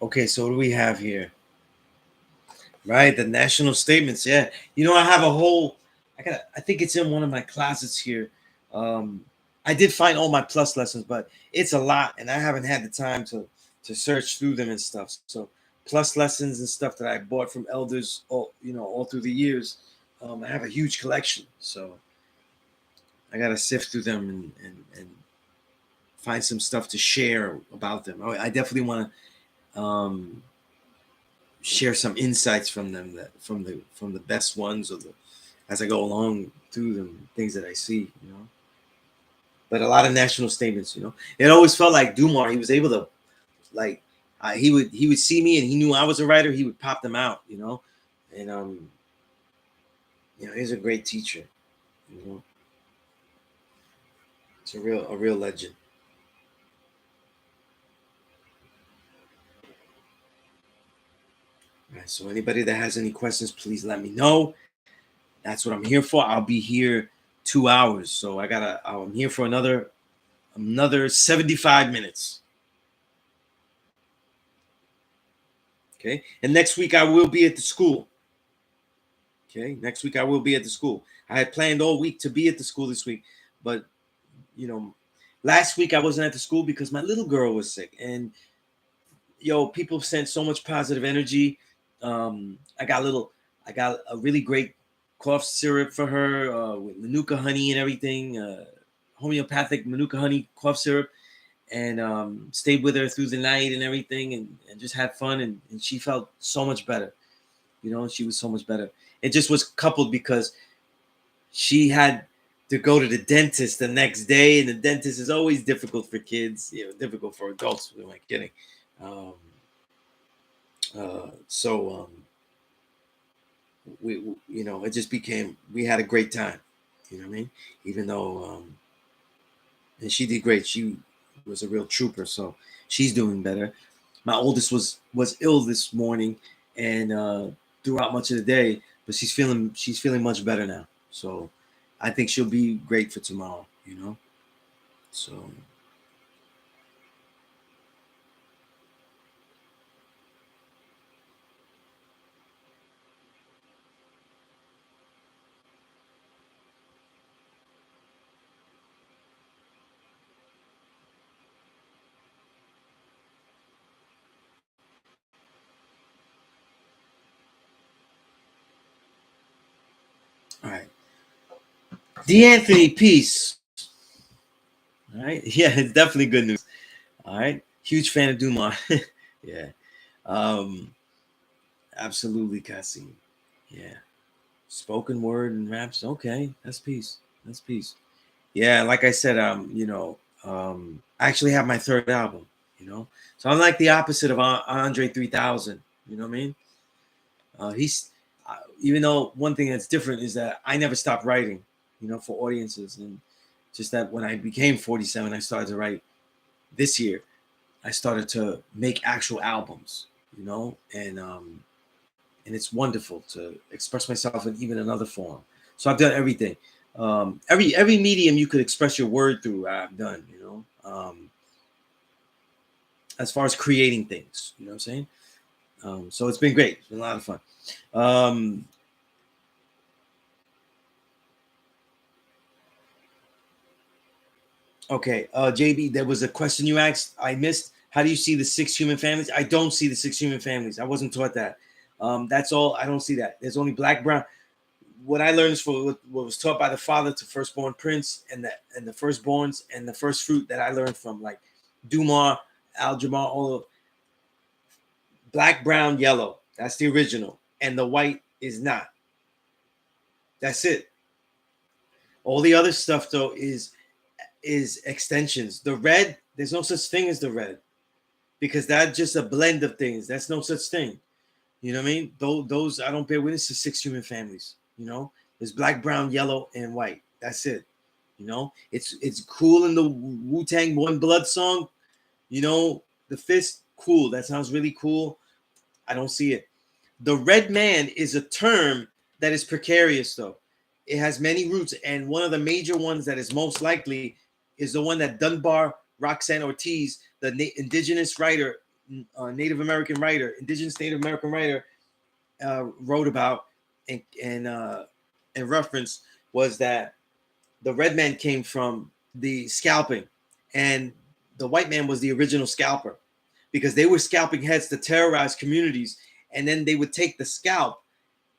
Okay, so what do we have here? Right, the national statements. Yeah, I have a whole. I think it's in one of my closets here. I did find all my plus lessons, but it's a lot, and I haven't had the time to search through them and stuff. So plus lessons and stuff that I bought from elders all through the years. I have a huge collection, so I gotta sift through them and find some stuff to share about them. I definitely want to share some insights from them, that from the best ones, or the as I go along through them, things that I see, But a lot of national statements, It always felt like Dumar. He was able to, like, he would see me and he knew I was a writer. He would pop them out, and he's a great teacher. It's a real legend. All right, so anybody that has any questions, please let me know. That's what I'm here for. I'll be here 2 hours, so I'm here for another 75 minutes. Okay, and next week I will be at the school. Okay, next week I will be at the school. I had planned all week to be at the school this week, but last week I wasn't at the school because my little girl was sick, and people sent so much positive energy. I got a really great cough syrup for her with Manuka honey and everything, homeopathic Manuka honey cough syrup, and stayed with her through the night and everything, and just had fun, and she felt so much better. She was so much better. It just was coupled because she had to go to the dentist the next day, and the dentist is always difficult for kids, difficult for adults. Who am I kidding? We it just became, we had a great time. You know what I mean? Even though and she did great. She was a real trooper, so she's doing better. My oldest was ill this morning and throughout much of the day, but she's feeling much better now. So I think she'll be great for tomorrow. So. All right. D'Anthony, peace. All right. Yeah, it's definitely good news. All right. Huge fan of Dumont. Yeah. Absolutely, Cassie. Yeah. Spoken word and raps. Okay. That's peace. That's peace. Yeah. Like I said, I actually have my third album, So I'm like the opposite of Andre 3000. You know what I mean? He's even though one thing that's different is that I never stopped writing, for audiences, and just that when I became 47, I started to write. This year, I started to make actual albums, and it's wonderful to express myself in even another form. So I've done everything, every medium you could express your word through. I've done, as far as creating things, you know what I'm saying. So it's been great. It's been a lot of fun. Okay, JB, there was a question you asked. I missed. How do you see the 6 human families? I don't see the 6 human families. I wasn't taught that. That's all. I don't see that. There's only black, brown. What I learned is for what was taught by the father to firstborn prince, and the firstborns and the first fruit that I learned from, like Dumar, Al Jamar, all of black, brown, yellow. That's the original, and the white is not. That's it. All the other stuff though is extensions. The red, there's no such thing as the red, because that's just a blend of things. That's no such thing. You know what I mean? Those I don't bear witness to 6 human families. There's black, brown, yellow, and white. That's it. It's cool in the Wu-Tang One Blood song. The fist, cool. That sounds really cool. I don't see it. The red man is a term that is precarious, though. It has many roots, and one of the major ones that is most likely is the one that Dunbar Roxanne Ortiz, the indigenous writer, Native American writer, indigenous Native American writer, wrote about and reference, was that the red man came from the scalping, and the white man was the original scalper, because they were scalping heads to terrorize communities, and then they would take the scalp,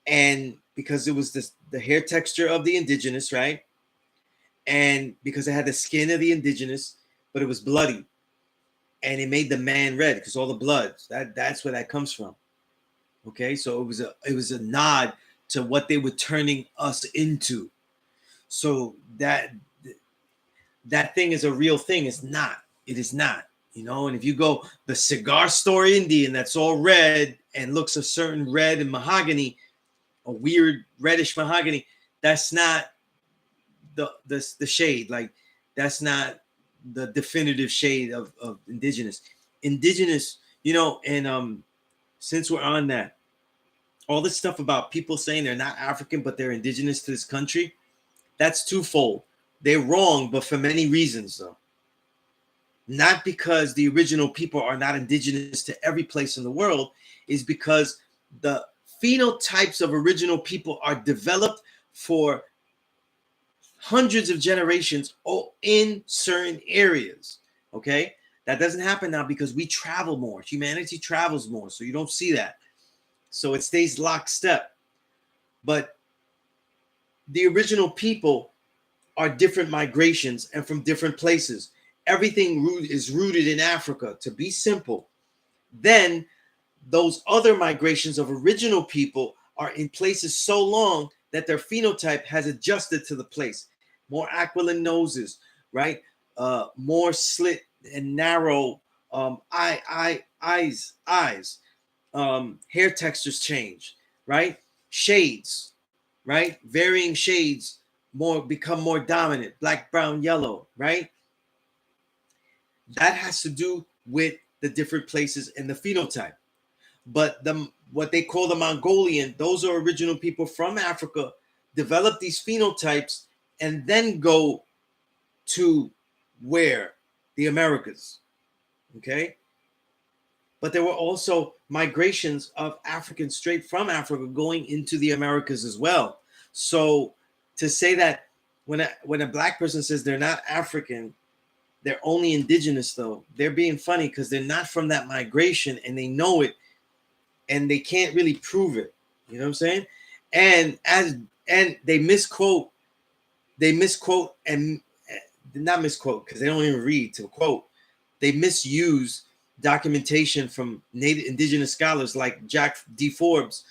and because it was the hair texture of the indigenous, right? And because it had the skin of the indigenous, but it was bloody, and it made the man red because all the blood. That's where that comes from. Okay, so it was a nod to what they were turning us into. So that thing is a real thing. It's not. It is not. You know, and if you go the cigar store Indian that's all red and looks a certain red and mahogany, a weird reddish mahogany, that's not the shade. Like, that's not the definitive shade of indigenous. Indigenous, you know, and since we're on that, all this stuff about people saying they're not African but they're indigenous to this country, that's twofold. They're wrong, but for many reasons, though. Not because the original people are not indigenous to every place in the world, is because the phenotypes of original people are developed for hundreds of generations in certain areas. Okay, that doesn't happen now because we travel more. Humanity travels more, so you don't see that. So it stays lockstep. But the original people are different migrations and from different places. Everything is rooted in Africa, to be simple. Then those other migrations of original people are in places so long that their phenotype has adjusted to the place. More aquiline noses, right? More slit and narrow eyes. Hair textures change, right? Shades, right? Varying shades become more dominant. Black, brown, yellow, right? That has to do with the different places and the phenotype. But what they call the Mongolian, those are original people from Africa, develop these phenotypes and then go to where? The Americas. Okay? But there were also migrations of Africans straight from Africa going into the Americas as well. So to say that when a black person says they're not African, they're only indigenous, though, they're being funny because they're not from that migration and they know it and they can't really prove it. You know what I'm saying? And they misquote and not misquote because they don't even read to quote. They misuse documentation from Native indigenous scholars like Jack D. Forbes,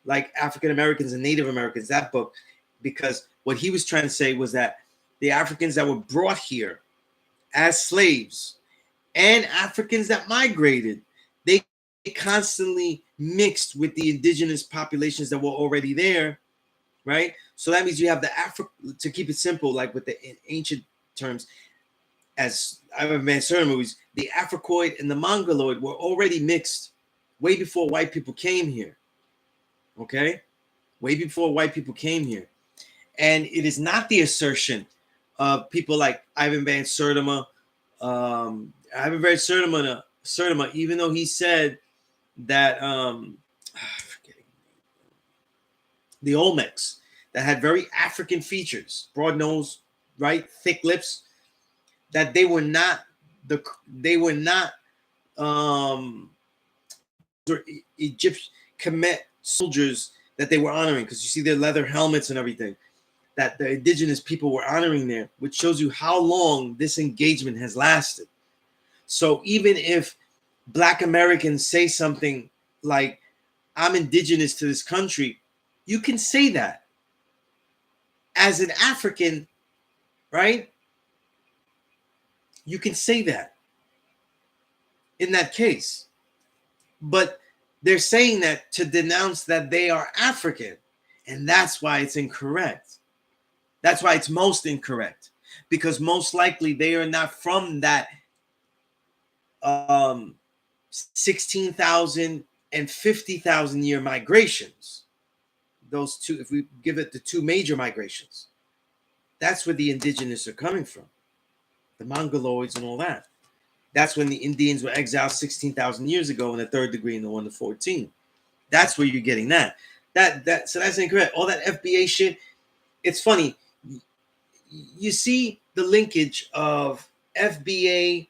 like African Americans and Native Americans, that book, because what he was trying to say was that the Africans that were brought here as slaves and Africans that migrated, they constantly mixed with the indigenous populations that were already there, right? So that means you have to keep it simple, like with the ancient terms, as Ivan Van Sertima movies, the Africoid and the Mongoloid were already mixed way before white people came here. Okay? Way before white people came here. And it is not the assertion of people like Ivan Van Sertima. Ivan Van Sertima, even though he said that the Olmecs that had very African features, broad nose, right, thick lips, that they were not Egyptian Kemet soldiers that they were honoring, because you see their leather helmets and everything that the indigenous people were honoring there, which shows you how long this engagement has lasted. So even if Black Americans say something like, I'm indigenous to this country, you can say that. As an African, right? You can say that in that case. But they're saying that to denounce that they are African. And that's why it's incorrect. That's why it's most incorrect. Because most likely they are not from that 16,000 and 50,000 year migrations. Those two, if we give it the two major migrations, that's where the indigenous are coming from. The Mongoloids and all that. That's when the Indians were exiled 16,000 years ago in the 3rd degree and the 1 to 14. That's where you're getting that. So that's incorrect. All that FBA shit, it's funny. You see the linkage of FBA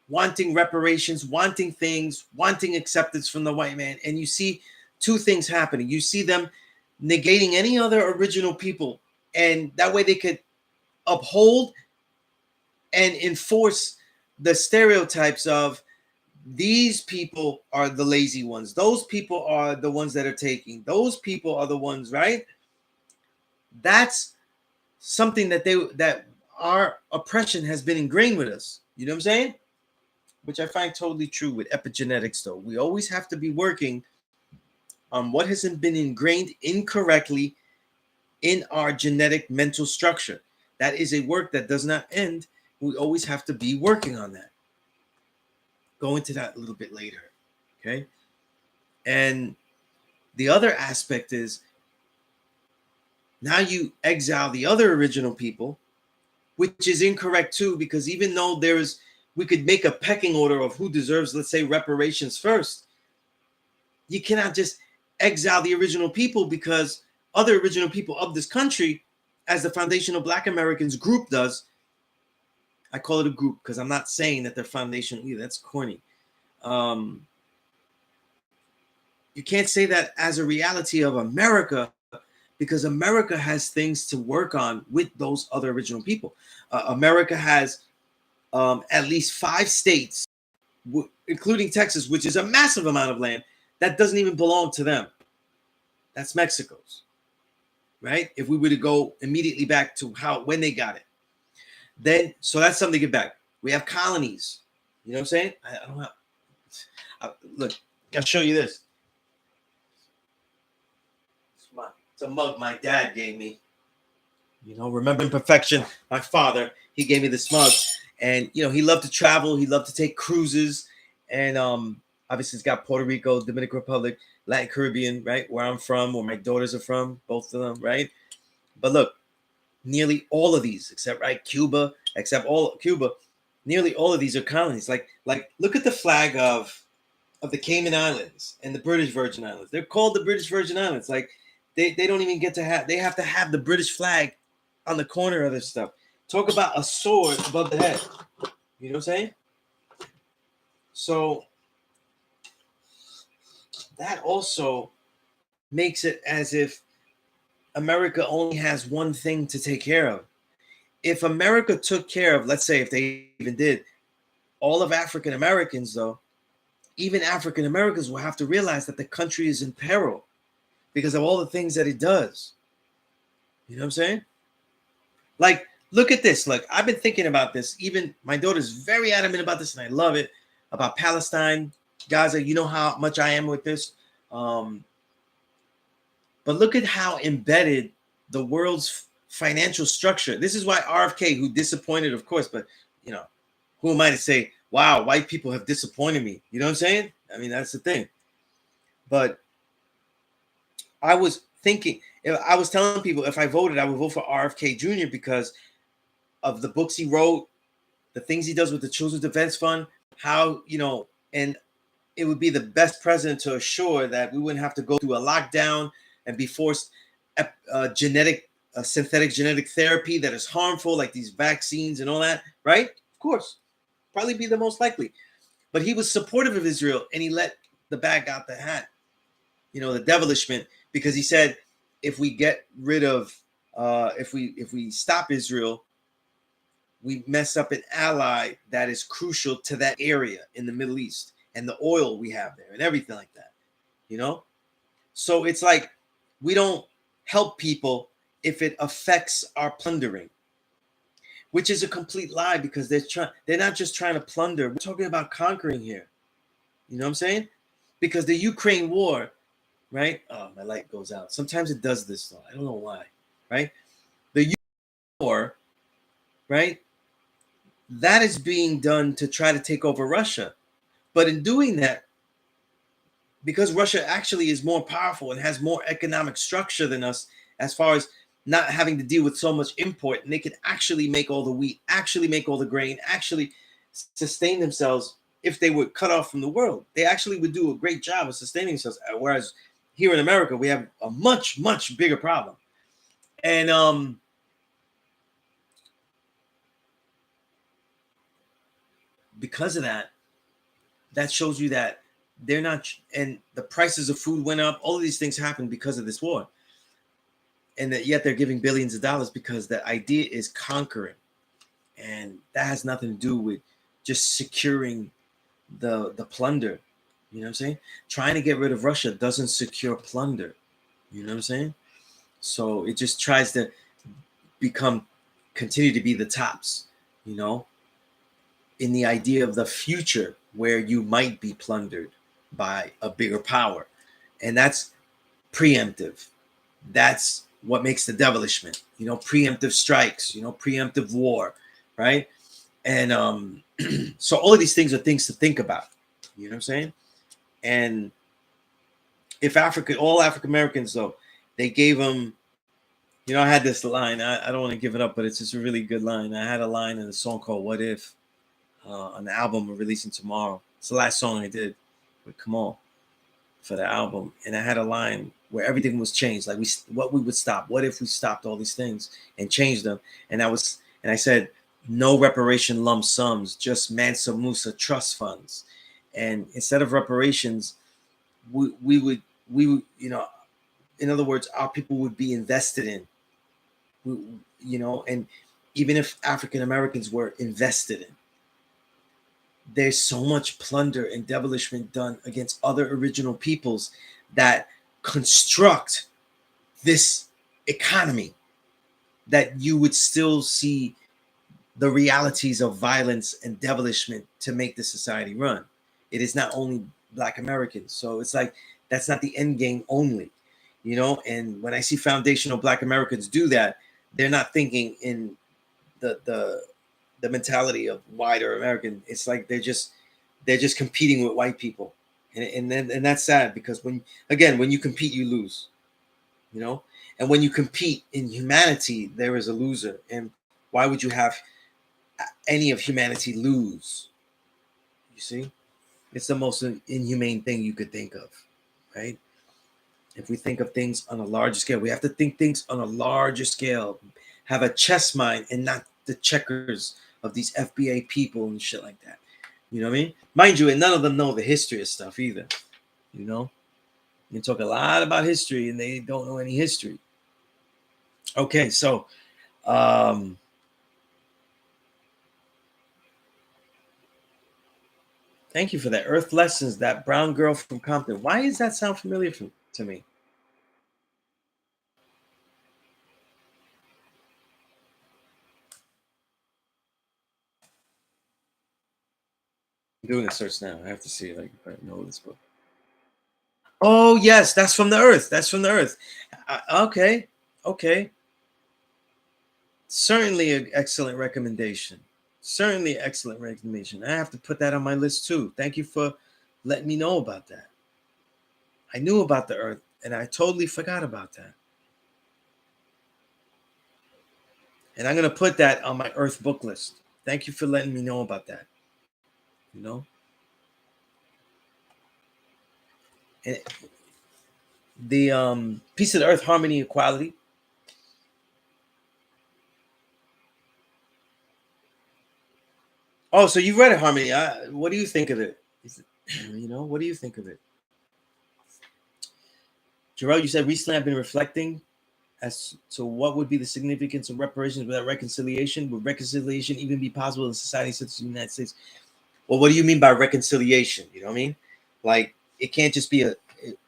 wanting reparations, wanting things, wanting acceptance from the white man. And you see two things happening. You see them negating any other original people, and that way they could uphold and enforce the stereotypes of these people are the lazy ones, those people are the ones that are taking, those people are the ones, right? That's something that our oppression has been ingrained with us. You know what I'm saying? Which I find totally true with epigenetics, though. We always have to be working on what hasn't been ingrained incorrectly in our genetic mental structure. That is a work that does not end. We always have to be working on that. Go into that a little bit later. Okay. And the other aspect is now you exile the other original people, which is incorrect too, because even though we could make a pecking order of who deserves, let's say, reparations first, you cannot just exile the original people, because other original people of this country, as the Foundational Black Americans group does, I call it a group because I'm not saying that they're foundational either. That's corny. You can't say that as a reality of America, because America has things to work on with those other original people. America has at least 5 states, including Texas, which is a massive amount of land that doesn't even belong to them. That's Mexico's, right? If we were to go immediately back to when they got it, then so that's something to get back. We have colonies. You know what I'm saying? I don't know. Look, I'll show you this. It's a mug my dad gave me. You know, remember imperfection. My father, he gave me this mug, and you know, he loved to travel. He loved to take cruises, and obviously, it's got Puerto Rico, Dominican Republic, Latin Caribbean, right? Where I'm from, where my daughters are from, both of them, right? But look, nearly all of these, except Cuba, nearly all of these are colonies. Like look at the flag of the Cayman Islands and the British Virgin Islands. They're called the British Virgin Islands. Like they don't even get to have. They have to have the British flag on the corner of this stuff. Talk about a sword above the head. You know what I'm saying? So that also makes it as if America only has one thing to take care of. If America took care of, let's say, if they even did, all of African Americans, though, even African Americans will have to realize that the country is in peril because of all the things that it does. You know what I'm saying? Like, look at this. Like, I've been thinking about this. Even my daughter's very adamant about this, and I love it, about Palestine, Gaza. You know how much I am with this. But look at how embedded the world's financial structure. This is why RFK, who disappointed, of course, but you know, who am I to say, wow, white people have disappointed me? You know what I'm saying? I mean, that's the thing. But I was thinking, I was telling people if I voted, I would vote for RFK Jr. because of the books he wrote, the things he does with the Children's Defense Fund, how, you know, and it would be the best president to assure that we wouldn't have to go through a lockdown and be forced synthetic genetic therapy that is harmful, like these vaccines and all that, right? Of course, probably be the most likely. But he was supportive of Israel, and he let the bag out the hat, you know, the devilishment, because he said, if we get rid of, if we stop Israel, we mess up an ally that is crucial to that area in the Middle East and the oil we have there and everything like that, you know? So it's like, we don't help people if it affects our plundering, which is a complete lie, because they're not just trying to plunder. We're talking about conquering here. You know what I'm saying? Because the Ukraine war, right? Oh, my light goes out. Sometimes it does this though. I don't know why, right? The Ukraine war, right? That is being done to try to take over Russia. But in doing that, because Russia actually is more powerful and has more economic structure than us, as far as not having to deal with so much import, and they can actually make all the wheat, actually make all the grain, actually sustain themselves. If they were cut off from the world, they actually would do a great job of sustaining themselves. Whereas here in America, we have a much, much bigger problem. And because of that, that shows you that they're not, and the prices of food went up. All of these things happened because of this war. And that yet they're giving billions of dollars because the idea is conquering. And that has nothing to do with just securing the plunder. You know what I'm saying? Trying to get rid of Russia doesn't secure plunder. You know what I'm saying? So it just tries to continue to be the tops, you know, in the idea of the future where you might be plundered by a bigger power. And that's preemptive. That's what makes the devilishment, you know, preemptive strikes, you know, preemptive war, right? And so all of these things are things to think about, you know what I'm saying? And if all African Americans, though, they gave them, you know, I had this line, I don't want to give it up, but it's just a really good line. I had a line in a song called What If, on the album we're releasing tomorrow. It's the last song I did with Kamal for the album. And I had a line where everything was changed. Like what we would stop. What if we stopped all these things and changed them? And I said, no reparation lump sums, just Mansa Musa trust funds. And instead of reparations, we would, you know, in other words, our people would be invested in, you know, and even if African Americans were invested in, there's so much plunder and devilishment done against other original peoples that construct this economy that you would still see the realities of violence and devilishment to make the society run. It is not only Black Americans. So it's like, that's not the end game only, you know? And when I see foundational Black Americans do that, they're not thinking in the mentality of wider American. It's like they're just competing with white people, and that's sad, because when you compete, you lose, you know. And when you compete in humanity, there is a loser. And why would you have any of humanity lose? You see, it's the most inhumane thing you could think of, right? If we think of things on a larger scale, we have to think things on a larger scale, have a chess mind and not the checkers of these FBA people and shit like that. You know what I mean? Mind you, and none of them know the history of stuff either. You know, you talk a lot about history and they don't know any history. Okay, so thank you for that. Earth Lessons, that brown girl from Compton. Why does that sound familiar to me? I'm doing a search now. I have to see, like, if I know this book. Oh yes, that's from the Earth. That's from the Earth. Okay, okay. Certainly an excellent recommendation. Certainly excellent recommendation. I have to put that on my list too. Thank you for letting me know about that. I knew about the Earth and I totally forgot about that. And I'm going to put that on my Earth book list. Thank you for letting me know about that. You know? And the Piece of the Earth, Harmony, Equality. Oh, so you read it, Harmony. What do you think of it? You know, what do you think of it? Jarrell, you said recently I've been reflecting as to what would be the significance of reparations without reconciliation. Would reconciliation even be possible in society such as the United States? Well, what do you mean by reconciliation? You know what I mean? Like, it can't just be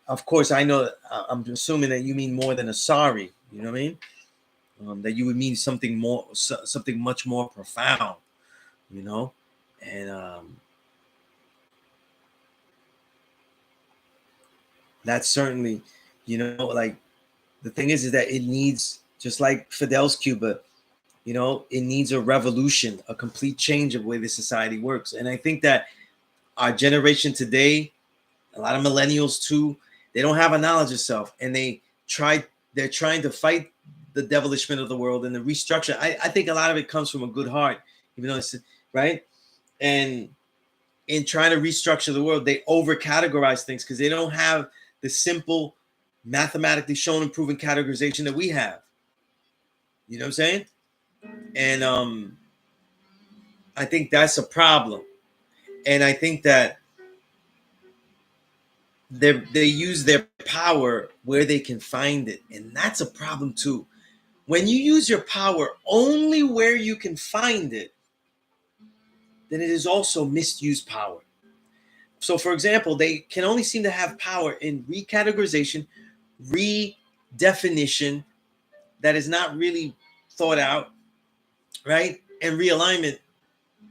of course, I know, I'm assuming that you mean more than a sorry. You know what I mean? That you would mean something more, something much more profound, you know? And that's certainly, you know, like, the thing is that it needs, just like Fidel's Cuba, you know, it needs a revolution, a complete change of the way the society works. And I think that our generation today, a lot of millennials too, they don't have a knowledge of self, and they're trying to fight the devilishment of the world and the restructure. I think a lot of it comes from a good heart, even though it's right. And in trying to restructure the world, they over categorize things because they don't have the simple, mathematically shown and proven categorization that we have. You know what I'm saying? And I think that's a problem. And I think that they use their power where they can find it, and that's a problem too. When you use your power only where you can find it, then it is also misused power. So, for example, they can only seem to have power in recategorization, redefinition that is not really thought out, right? And realignment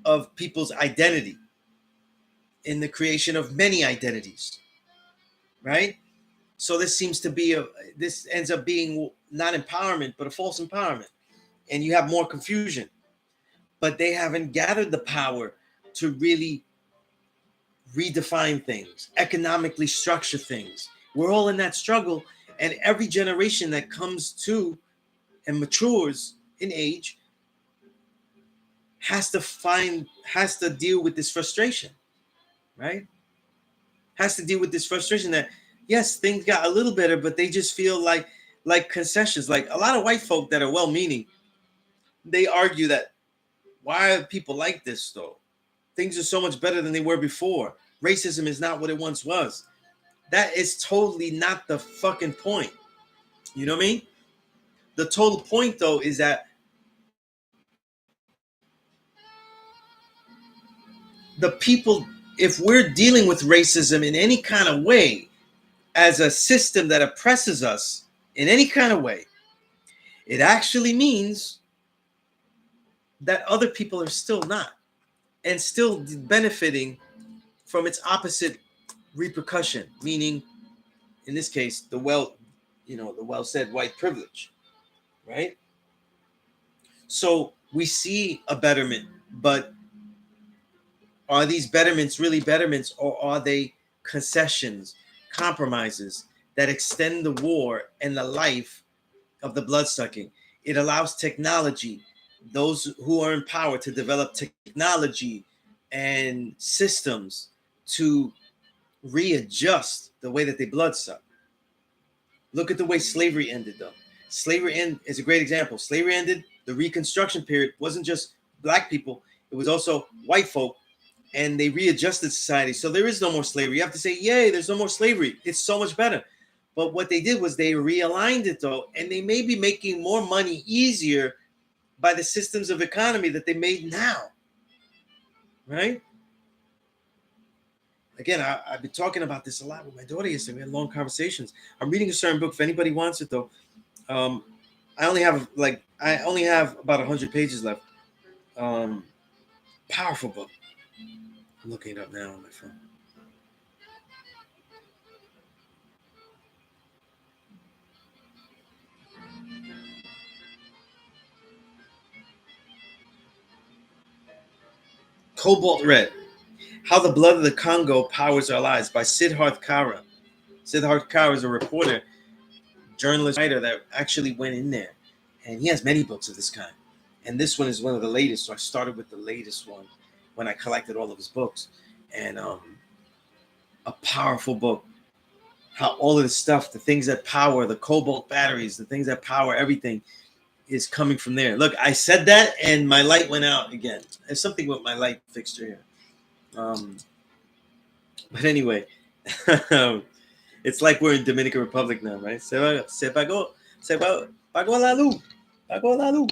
of people's identity in the creation of many identities, right? So this ends up being not empowerment, but a false empowerment. And you have more confusion. But they haven't gathered the power to really redefine things, economically structure things. We're all in that struggle. And every generation that comes to and matures in age has to deal with this frustration, right? Has to deal with this frustration that yes, things got a little better, but they just feel like concessions. Like a lot of white folk that are well-meaning, they argue that why are people like this though? Things are so much better than they were before. Racism is not what it once was. That is totally not the fucking point. You know what I mean? The total point though is that the people, if we're dealing with racism in any kind of way as a system that oppresses us in any kind of way, it actually means that other people are still not and still benefiting from its opposite repercussion, meaning in this case the well said white privilege, right? So we see a betterment, but are these betterments really betterments, or are they concessions, compromises that extend the war and the life of the bloodsucking? It allows technology, those who are in power, to develop technology and systems to readjust the way that they bloodsuck. Look at the way slavery ended, though. Is a great example. Slavery ended. The Reconstruction period wasn't just black people; it was also white folk, and they readjusted society. So there is no more slavery. You have to say, "Yay!" There's no more slavery. It's so much better. But what they did was they realigned it, though, and they may be making more money easier by the systems of economy that they made now, right? Again, I've been talking about this a lot with my daughter yesterday. We had long conversations. I'm reading a certain book. If anybody wants it, though, um, I only have about 100 pages left. Um, Powerful book. I'm looking it up now on my phone. Cobalt Red: How the Blood of the Congo Powers Our Lives by Siddharth Kara. Siddharth Kara is a reporter, journalist, writer that actually went in there, and he has many books of this kind. And this one is one of the latest. So I started with the latest one when I collected all of his books, and a powerful book. How all of this stuff, the things that power the cobalt batteries, the things that power everything, is coming from there. Look, I said that, and my light went out again. There's something with my light fixture here. But anyway, it's like we're in Dominican Republic now, right? Se pagó la luz, pagó la luz,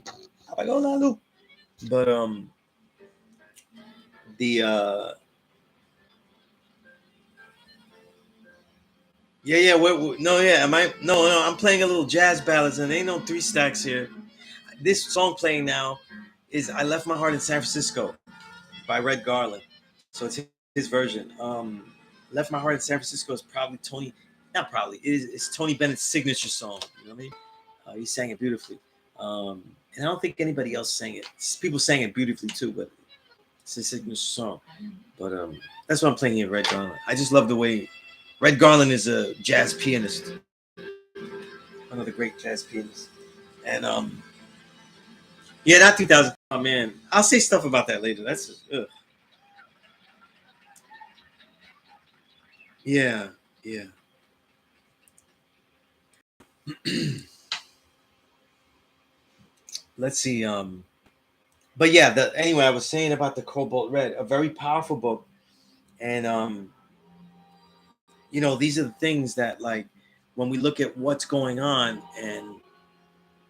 apagó la luz. But the yeah, no, yeah, am I? No, I'm playing a little jazz ballads, and there ain't no three stacks here. This song playing now is "I Left My Heart in San Francisco" by Red Garland. So it's his version. "Left My Heart in San Francisco" is probably not probably, it's Tony Bennett's signature song. You know what I mean? He sang it beautifully. And I don't think anybody else sang it. People sang it beautifully too, but it's his signature song. But that's what I'm playing here, Red Garland. I just love the way Red Garland is a jazz pianist, one of the great jazz pianists. And yeah, not 2000. Oh man, I'll say stuff about that later. Yeah, yeah. Let's see. But yeah, anyway, I was saying about the Cobalt Red, a very powerful book And these are the things that, like, when we look at what's going on, and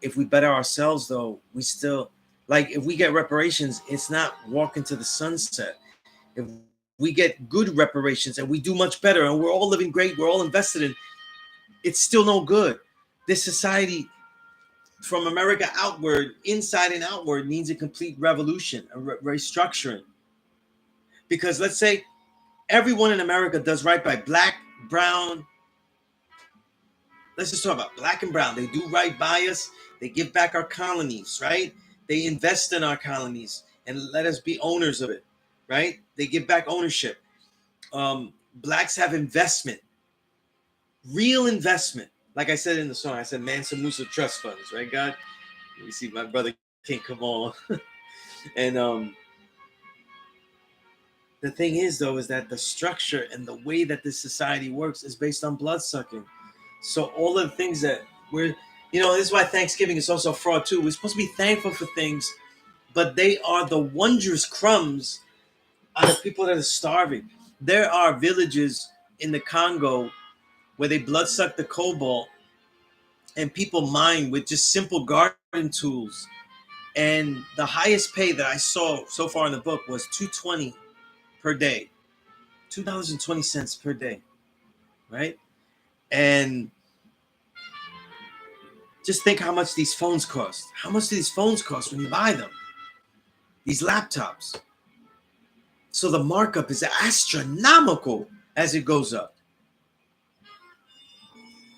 if we better ourselves, though, we still, like, if we get reparations, it's not walking to the sunset. If we get good reparations and we do much better and we're all living great, we're all invested in, it's still no good. This society, from America outward, inside and outward, needs a complete revolution, a restructuring. Because let's say everyone in America does right by black, brown. Let's just talk about black and brown. They do right by us. They give back our colonies, right? They invest in our colonies and let us be owners of it, right? They give back ownership. Blacks have investment, real investment. Like I said in the song, I said Mansa Musa trust funds, right, God? You see, my brother can't come on. And the thing is, though, is that the structure and the way that this society works is based on blood sucking. So all of the things that we're, this is why Thanksgiving is also a fraud too. We're supposed to be thankful for things, but they are the wondrous crumbs out of people that are starving. There are villages in the Congo where they bloodsuck the cobalt and people mine with just simple garden tools. And the highest pay that I saw so far in the book was $2.20 per day, $2.20 per day, right? And just think how much these phones cost. How much do these phones cost when you buy them? These laptops. So the markup is astronomical as it goes up.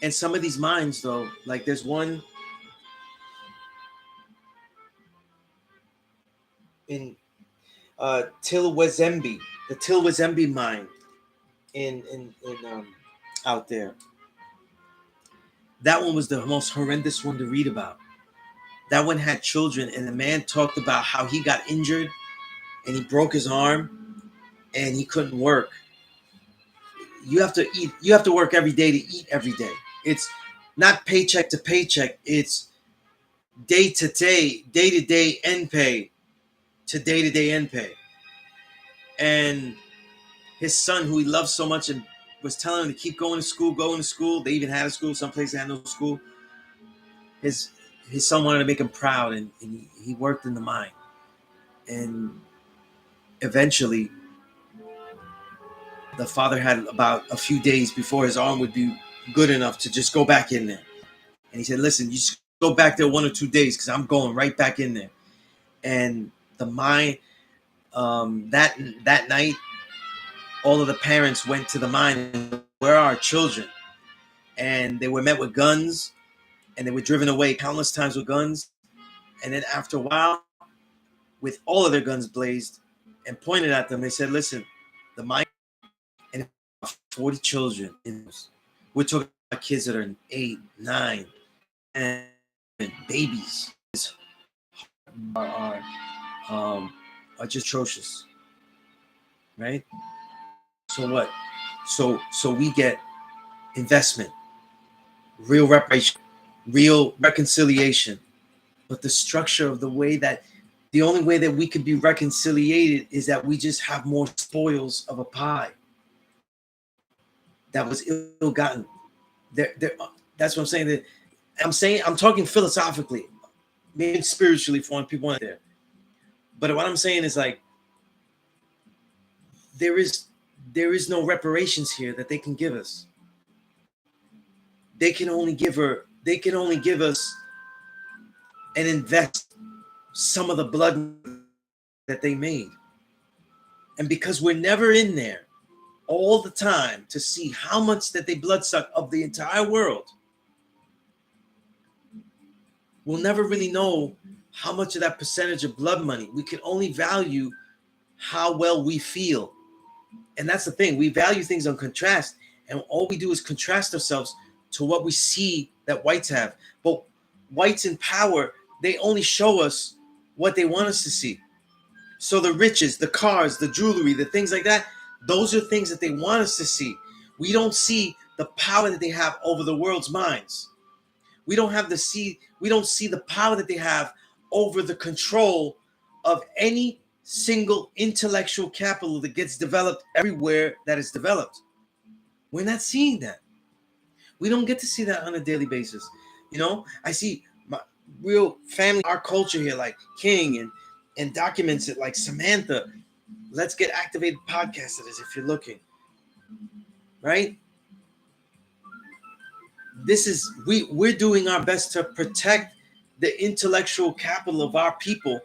And some of these mines, though, like there's one in Tilwezembe, the Tilwezembe mine in out there. That one was the most horrendous one to read about. That one had children, and the man talked about how he got injured and he broke his arm and he couldn't work. You have to eat. You have to work every day to eat every day. It's not paycheck to paycheck. It's day to day end pay to day end pay. And his son, who he loved so much and was telling him to keep going to school. They even had a school. Some places had no school. His son wanted to make him proud, and he worked in the mine. And eventually, the father had about a few days before his arm would be good enough to just go back in there. And he said, listen, you just go back there 1 or 2 days because I'm going right back in there. And the mine, that night, all of the parents went to the mine and where are our children? And they were met with guns, and they were driven away countless times with guns. And then after a while, with all of their guns blazed and pointed at them, they said, listen, the mine, and 40 children. We're talking about kids that are 8, 9, and babies are just atrocious, right? So what? So we get investment, real reparation, real reconciliation, but the structure of the only way that we could be reconciliated is that we just have more spoils of a pie that was ill-gotten. That's what I'm saying. I'm talking philosophically, maybe spiritually for people out there. But what I'm saying is, like, there is no reparations here that they can give us. They can only give us and invest some of the blood that they made. And because we're never in there all the time to see how much that they bloodsuck of the entire world, we'll never really know how much of that percentage of blood money. We can only value how well we feel. And that's the thing. We value things on contrast, and all we do is contrast ourselves to what we see that whites have. But whites in power, they only show us what they want us to see. So the riches, the cars, the jewelry, the things like that, those are things that they want us to see. We don't see the power that they have over the world's minds. We don't see the power that they have over the control of any single intellectual capital that gets developed everywhere that is developed. We're not seeing that. We don't get to see that on a daily basis. I see my real family, our culture here, like King and documents it, like Samantha. Let's Get Activated podcast it is if you're looking. Right? We're doing our best to protect the intellectual capital of our people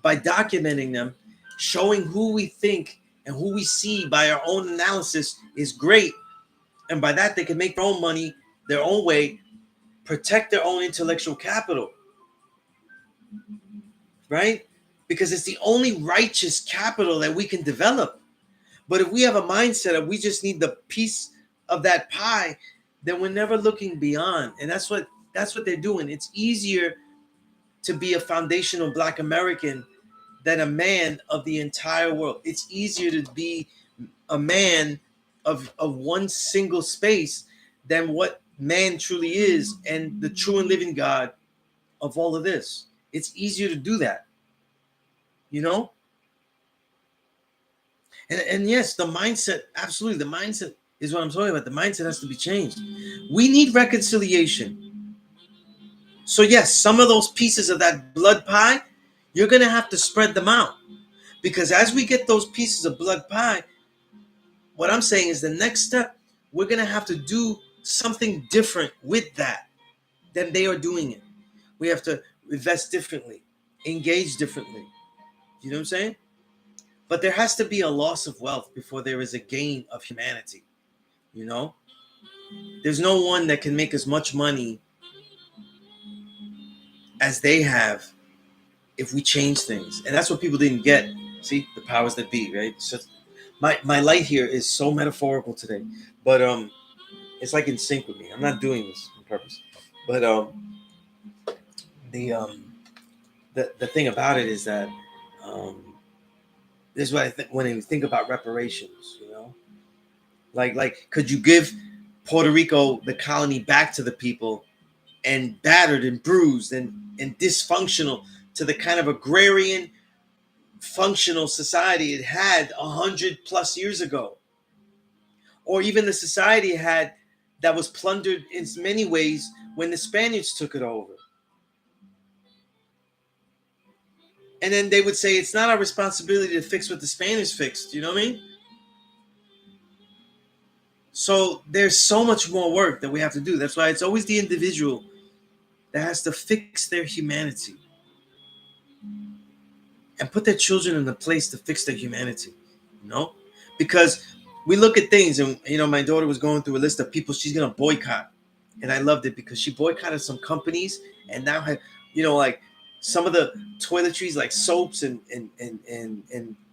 by documenting them, showing who we think and who we see by our own analysis is great. And by that, they can make their own money their own way, protect their own intellectual capital. Right? Because it's the only righteous capital that we can develop. But if we have a mindset of we just need the piece of that pie, then we're never looking beyond. And that's what they're doing. It's easier to be a foundational Black American than a man of the entire world. It's easier to be a man of one single space than what man truly is and the true and living God of all of this. It's easier to do that. And yes, the mindset, absolutely, the mindset is what I'm talking about. The mindset has to be changed. We need reconciliation. So yes, some of those pieces of that blood pie, you're going to have to spread them out. Because as we get those pieces of blood pie, what I'm saying is the next step, we're going to have to do something different with that than they are doing it. We have to invest differently, engage differently. You know what I'm saying? But there has to be a loss of wealth before there is a gain of humanity. There's no one that can make as much money as they have if we change things. And that's what people didn't get. See, the powers that be, right? So my light here is so metaphorical today, but it's like in sync with me. I'm not doing this on purpose, but the thing about it is that this is what I think when you think about reparations. Like could you give Puerto Rico, the colony, back to the people, and battered and bruised and dysfunctional to the kind of agrarian functional society it had 100+ years ago, or even the society it had that was plundered in many ways when the Spaniards took it over? And then they would say it's not our responsibility to fix what the Spaniards fixed. You know what I mean? So there's so much more work that we have to do. That's why it's always the individual that has to fix their humanity and put their children in the place to fix their humanity, because we look at things and, my daughter was going through a list of people she's going to boycott. And I loved it because she boycotted some companies and now have, like some of the toiletries, like soaps and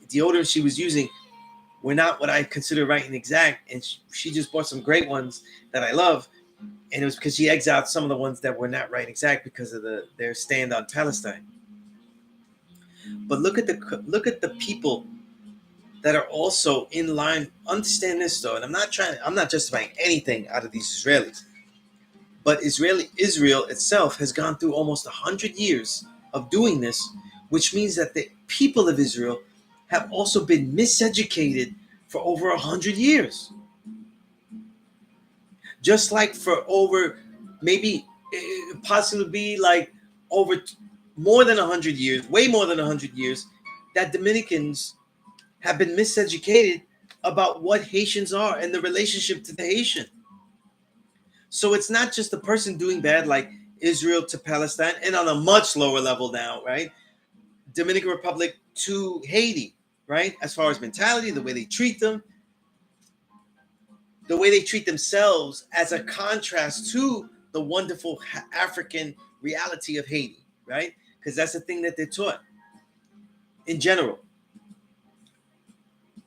deodorant she was using were not what I consider right and exact. And she just bought some great ones that I love. And it was because she exiled some of the ones that were not right and exact because of their stand on Palestine. But look at the people that are also in line. Understand this though, and I'm not justifying anything out of these Israelis. But Israel itself has gone through almost 100 years of doing this, which means that the people of Israel have also been miseducated for over 100 years. Just like for over, maybe possibly be like over more than 100 years, way more than 100 years, that Dominicans have been miseducated about what Haitians are and the relationship to the Haitian. So it's not just the person doing bad like Israel to Palestine, and on a much lower level now, right? Dominican Republic to Haiti, right? As far as mentality, the way they treat them, the way they treat themselves as a contrast to the wonderful African reality of Haiti, right? Because that's the thing that they're taught in general.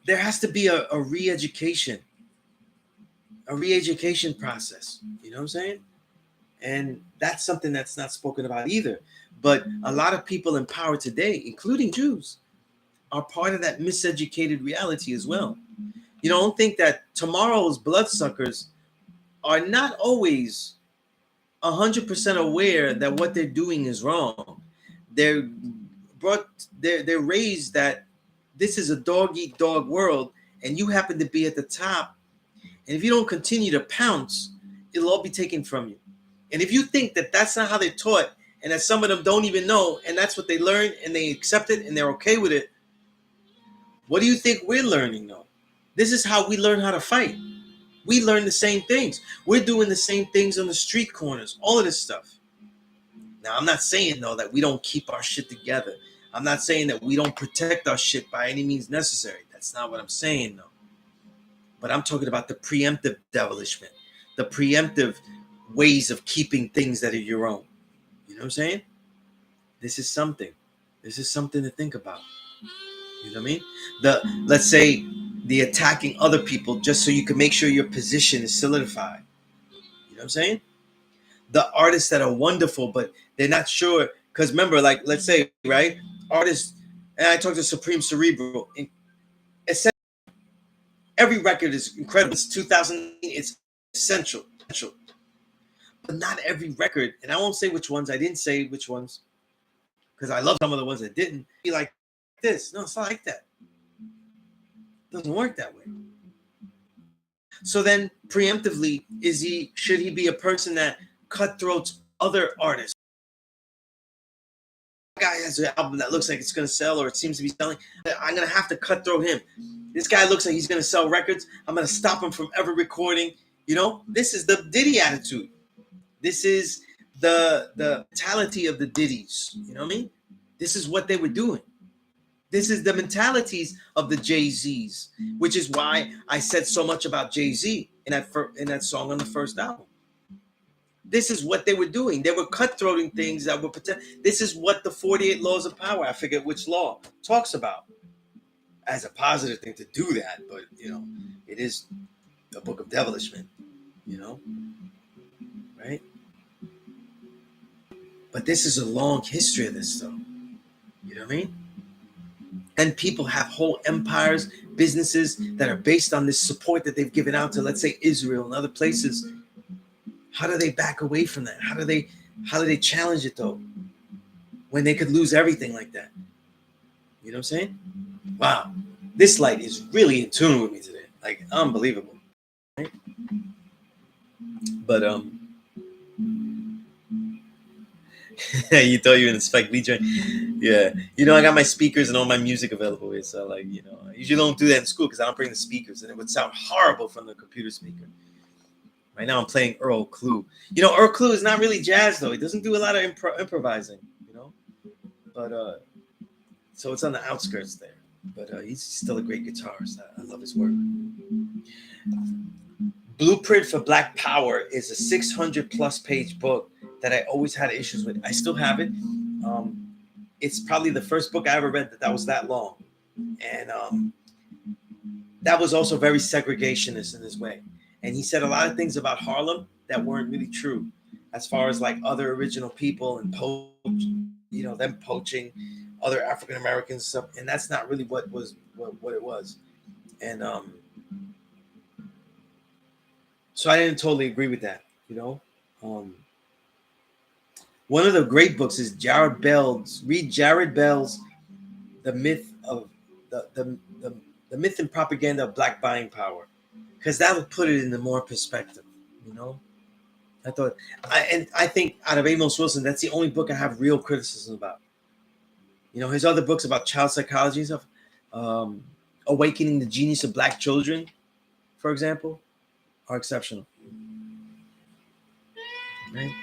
There has to be a re-education process. You know what I'm saying? And that's something that's not spoken about either. But a lot of people in power today, including Jews, are part of that miseducated reality as well. Don't think that tomorrow's bloodsuckers are not always 100% aware that what they're doing is wrong. They're raised that this is a dog-eat-dog world, and you happen to be at the top. And if you don't continue to pounce, it'll all be taken from you. And if you think that that's not how they're taught, and that some of them don't even know, and that's what they learn, and they accept it, and they're okay with it, what do you think we're learning, though? This is how we learn how to fight. We learn the same things. We're doing the same things on the street corners, all of this stuff. Now, I'm not saying, though, that we don't keep our shit together. I'm not saying that we don't protect our shit by any means necessary. That's not what I'm saying, though. But I'm talking about the preemptive devilishment, the preemptive ways of keeping things that are your own. You know what I'm saying? This is something. This is something to think about. You know what I mean? Let's say the attacking other people just so you can make sure your position is solidified. You know what I'm saying? The artists that are wonderful, but they're not sure. Because remember, like, let's say, right? Artists, and I talked to Supreme Cerebral. Essentially, every record is incredible. It's 2000. It's essential. But not every record, and I won't say which ones. I didn't say which ones because I love some of the ones that didn't. Be like this. No, it's not like that. It doesn't work that way. So then, preemptively, should he be a person that cutthroats other artists? Guy has an album that looks like it's going to sell, or it seems to be selling. I'm going to have to cutthroat him. This guy looks like he's going to sell records. I'm going to stop him from ever recording. You know, this is the Diddy attitude. This is the mentality of the Diddies. You know what I mean? This is what they were doing. This is the mentalities of the Jay-Z's, which is why I said so much about Jay-Z in that song on the first album. This is what they were doing. They were cutthroating things that were this is what the 48 Laws of Power, I forget which law, talks about as a positive thing to do that. But, you know, it is a book of devilishment, you know, right? But this is a long history of this, though. You know what I mean? And people have whole empires, businesses that are based on this support that they've given out to, let's say, Israel and other places. How do they back away from that? How do they challenge it, though, when they could lose everything like that? You know what I'm saying? Wow. This light is really in tune with me today. Like, unbelievable. Right? But, you thought you were in the Spike Lee joint? Yeah. You know, I got my speakers and all my music available here. So, like, you know, I usually don't do that in school because I don't bring the speakers. And it would sound horrible from the computer speaker. Right now I'm playing Earl Klugh. You know, Earl Klugh is not really jazz, though. He doesn't do a lot of improvising, you know. But, so it's on the outskirts there. But he's still a great guitarist. I love his work. Blueprint for Black Power is a 600-plus page book that I always had issues with. I still have it. It's probably the first book I ever read that was that long. And that was also very segregationist in his way. And he said a lot of things about Harlem that weren't really true, as far as like other original people and them poaching other African Americans stuff. And that's not really what it was. And so I didn't totally agree with that, you know. One of the great books is Jared Bell's. Read Jared Bell's The Myth of the Myth and Propaganda of Black Buying Power, because that would put it into more perspective, you know. I think out of Amos Wilson, that's the only book I have real criticism about. You know, his other books about child psychology and stuff, Awakening the Genius of Black Children, for example, are exceptional. Right?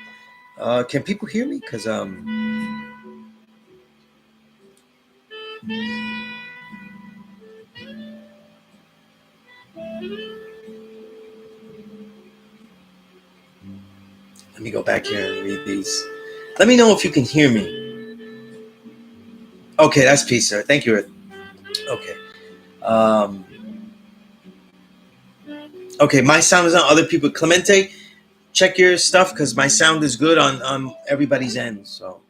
Can people hear me? Because let me go back here and read these. Let me know if you can hear me. Okay, that's peace, sir. Thank you. Okay. Okay, my sound is on other people. Clemente, check your stuff because my sound is good on everybody's end. So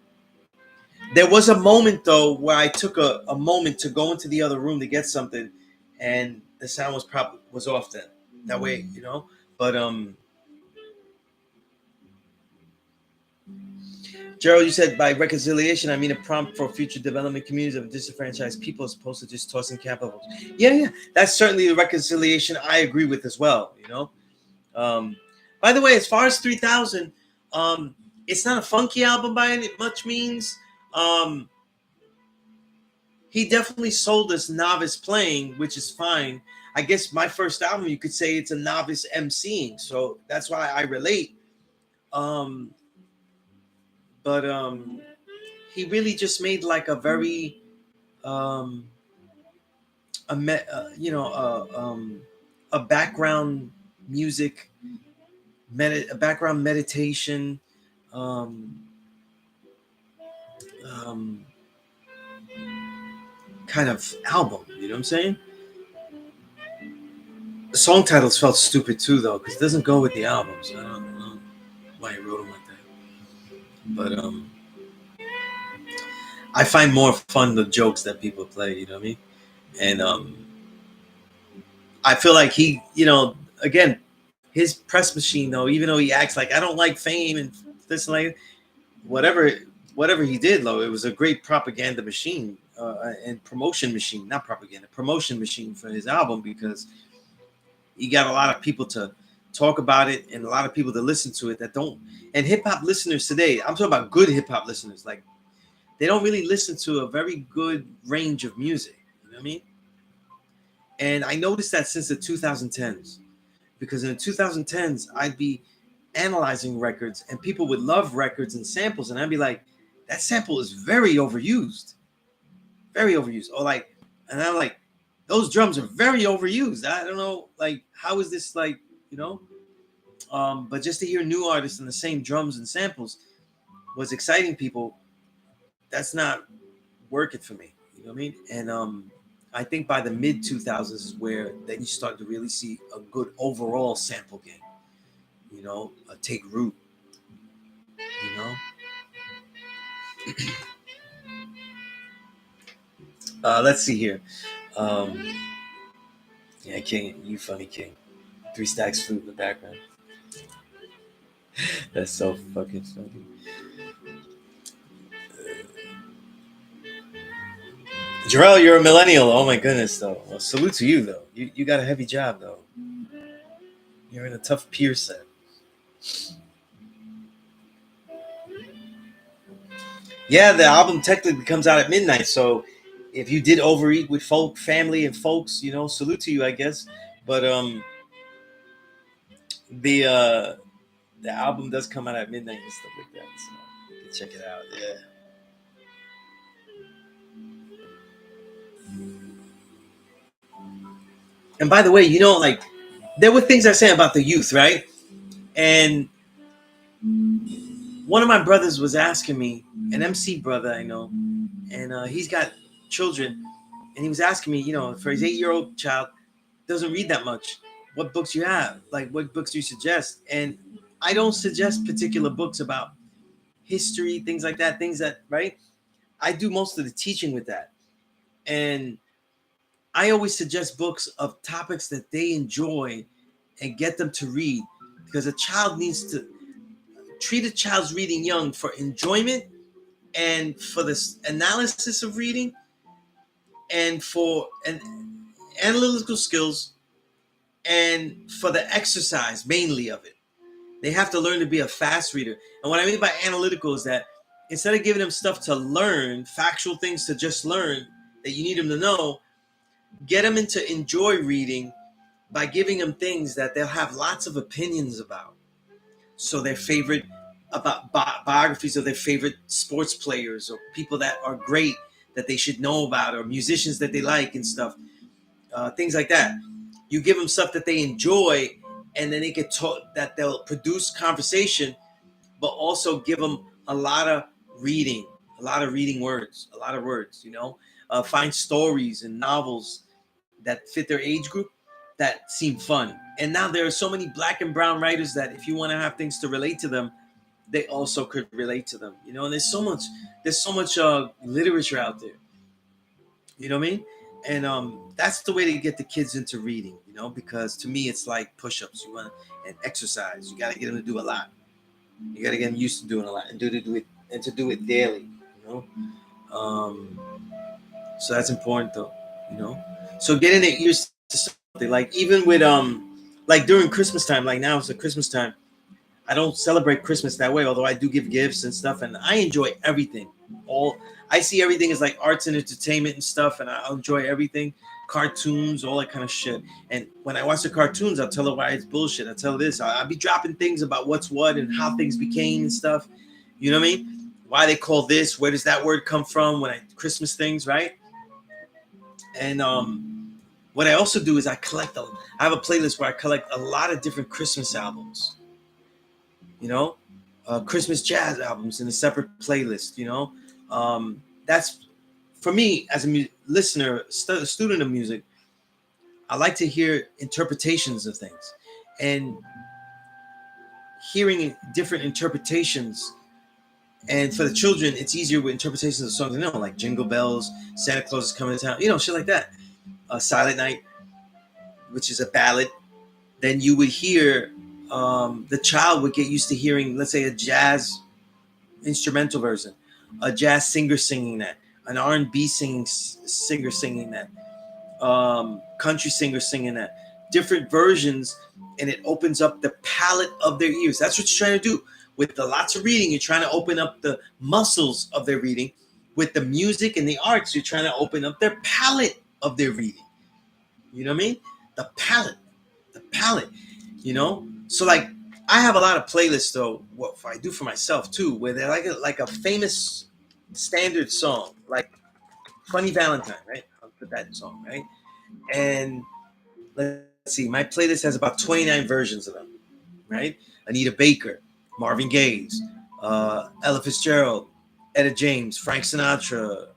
there was a moment though where I took a moment to go into the other room to get something, and the sound was off then. That way, you know. But Gerald, you said by reconciliation, I mean a prompt for future development communities of disenfranchised people as opposed to just tossing capital votes. Yeah. That's certainly the reconciliation I agree with as well, you know? By the way, as far as 3000, it's not a funky album by any much means. He definitely sold us novice playing, which is fine. I guess my first album, you could say it's a novice MCing, so that's why I relate. But he really just made like a very a background music, a background meditation, um, um, kind of album. You know what I'm saying? The song titles felt stupid too, though, because it doesn't go with the albums. I don't know why he wrote them like that. But I find more fun the jokes that people play. You know what I mean? And I feel like he, again, his press machine though, even though he acts like I don't like fame and this and like whatever he did though, it was a great propaganda machine and promotion machine, not propaganda, promotion machine for his album, because he got a lot of people to talk about it and a lot of people to listen to it that don't. And hip hop listeners today, I'm talking about good hip hop listeners, like they don't really listen to a very good range of music. You know what I mean? And I noticed that since the 2010s, because in the 2010s, I'd be analyzing records and people would love records and samples. And I'd be like, that sample is very overused. Very overused. Or like, and I'm like, those drums are very overused. I don't know, like, how is this like, you know? But just to hear new artists and the same drums and samples was exciting people. That's not working for me. You know what I mean? And I think by the mid 2000s is where then you start to really see a good overall sample game. You know, take root. You know. Let's see here. Yeah, King, you funny King. 3 Stacks flute in the background. That's so fucking funny. Jarrell, you're a millennial. Oh my goodness, though. Well, salute to you, though. You got a heavy job, though. You're in a tough peer set. Yeah, the album technically comes out at midnight, so if you did overeat with family and folks, salute to you, I guess. But the album does come out at midnight and stuff like that, so you can check it out. Yeah. And by the way, like there were things I said about the youth, right? And one of my brothers was asking me, an MC brother I know, and he's got children, and he was asking me, for his 8-year-old child, doesn't read that much. What books you have? Like, what books do you suggest? And I don't suggest particular books about history, things like that, right? I do most of the teaching with that. And I always suggest books of topics that they enjoy and get them to read, because a child needs to treat a child's reading young for enjoyment and for this analysis of reading and for analytical skills and for the exercise mainly of it. They have to learn to be a fast reader. And what I mean by analytical is that instead of giving them stuff to learn, factual things to just learn that you need them to know, get them into enjoy reading by giving them things that they'll have lots of opinions about. So their favorite about biographies of their favorite sports players or people that are great that they should know about, or musicians that they like and stuff, things like that. You give them stuff that they enjoy, and then they get taught that they'll produce conversation, but also give them a lot of reading words, a lot of words, find stories and novels that fit their age group that seem fun. And now there are so many black and brown writers that if you want to have things to relate to them, they also could relate to them, and there's so much literature out there, you know what I mean? And that's the way to get the kids into reading, because to me it's like push-ups. You want and exercise. You got to get them to do a lot. You got to get them used to doing a lot and do it and to do it daily. Um, so that's important though. So getting it used to something, like even with like during Christmas time, like now it's a Christmas time. I don't celebrate Christmas that way, although I do give gifts and stuff, and I enjoy everything. All I see everything as like arts and entertainment and stuff, and I enjoy everything, cartoons, all that kind of shit. And when I watch the cartoons, I'll tell her why it's bullshit. I'll tell her this. I'll be dropping things about what's what and how things became and stuff. You know what I mean? Why they call this? Where does that word come from? When I Christmas things, right? And what I also do is I have a playlist where I collect a lot of different Christmas albums. Christmas jazz albums in a separate playlist. That's for me as a listener, student of music. I like to hear interpretations of things, and hearing different interpretations. And for the children, it's easier with interpretations of songs. Like Jingle Bells, Santa Claus is Coming to Town, shit like that. Silent Night, which is a ballad. Then you would hear, the child would get used to hearing, let's say, a jazz instrumental version, a jazz singer singing that, an R&B singer singing that, country singer singing that, different versions, and it opens up the palette of their ears. That's what you're trying to do. With the lots of reading, you're trying to open up the muscles of their reading. With the music and the arts, you're trying to open up their palette of their reading. You know what I mean? The palette. So like, I have a lot of playlists though. What I do for myself too, where they're like a famous standard song, like "Funny Valentine," right? I'll put that song, right? And let's see, my playlist has about 29 versions of them, right? Anita Baker, Marvin Gaye, Ella Fitzgerald, Etta James, Frank Sinatra,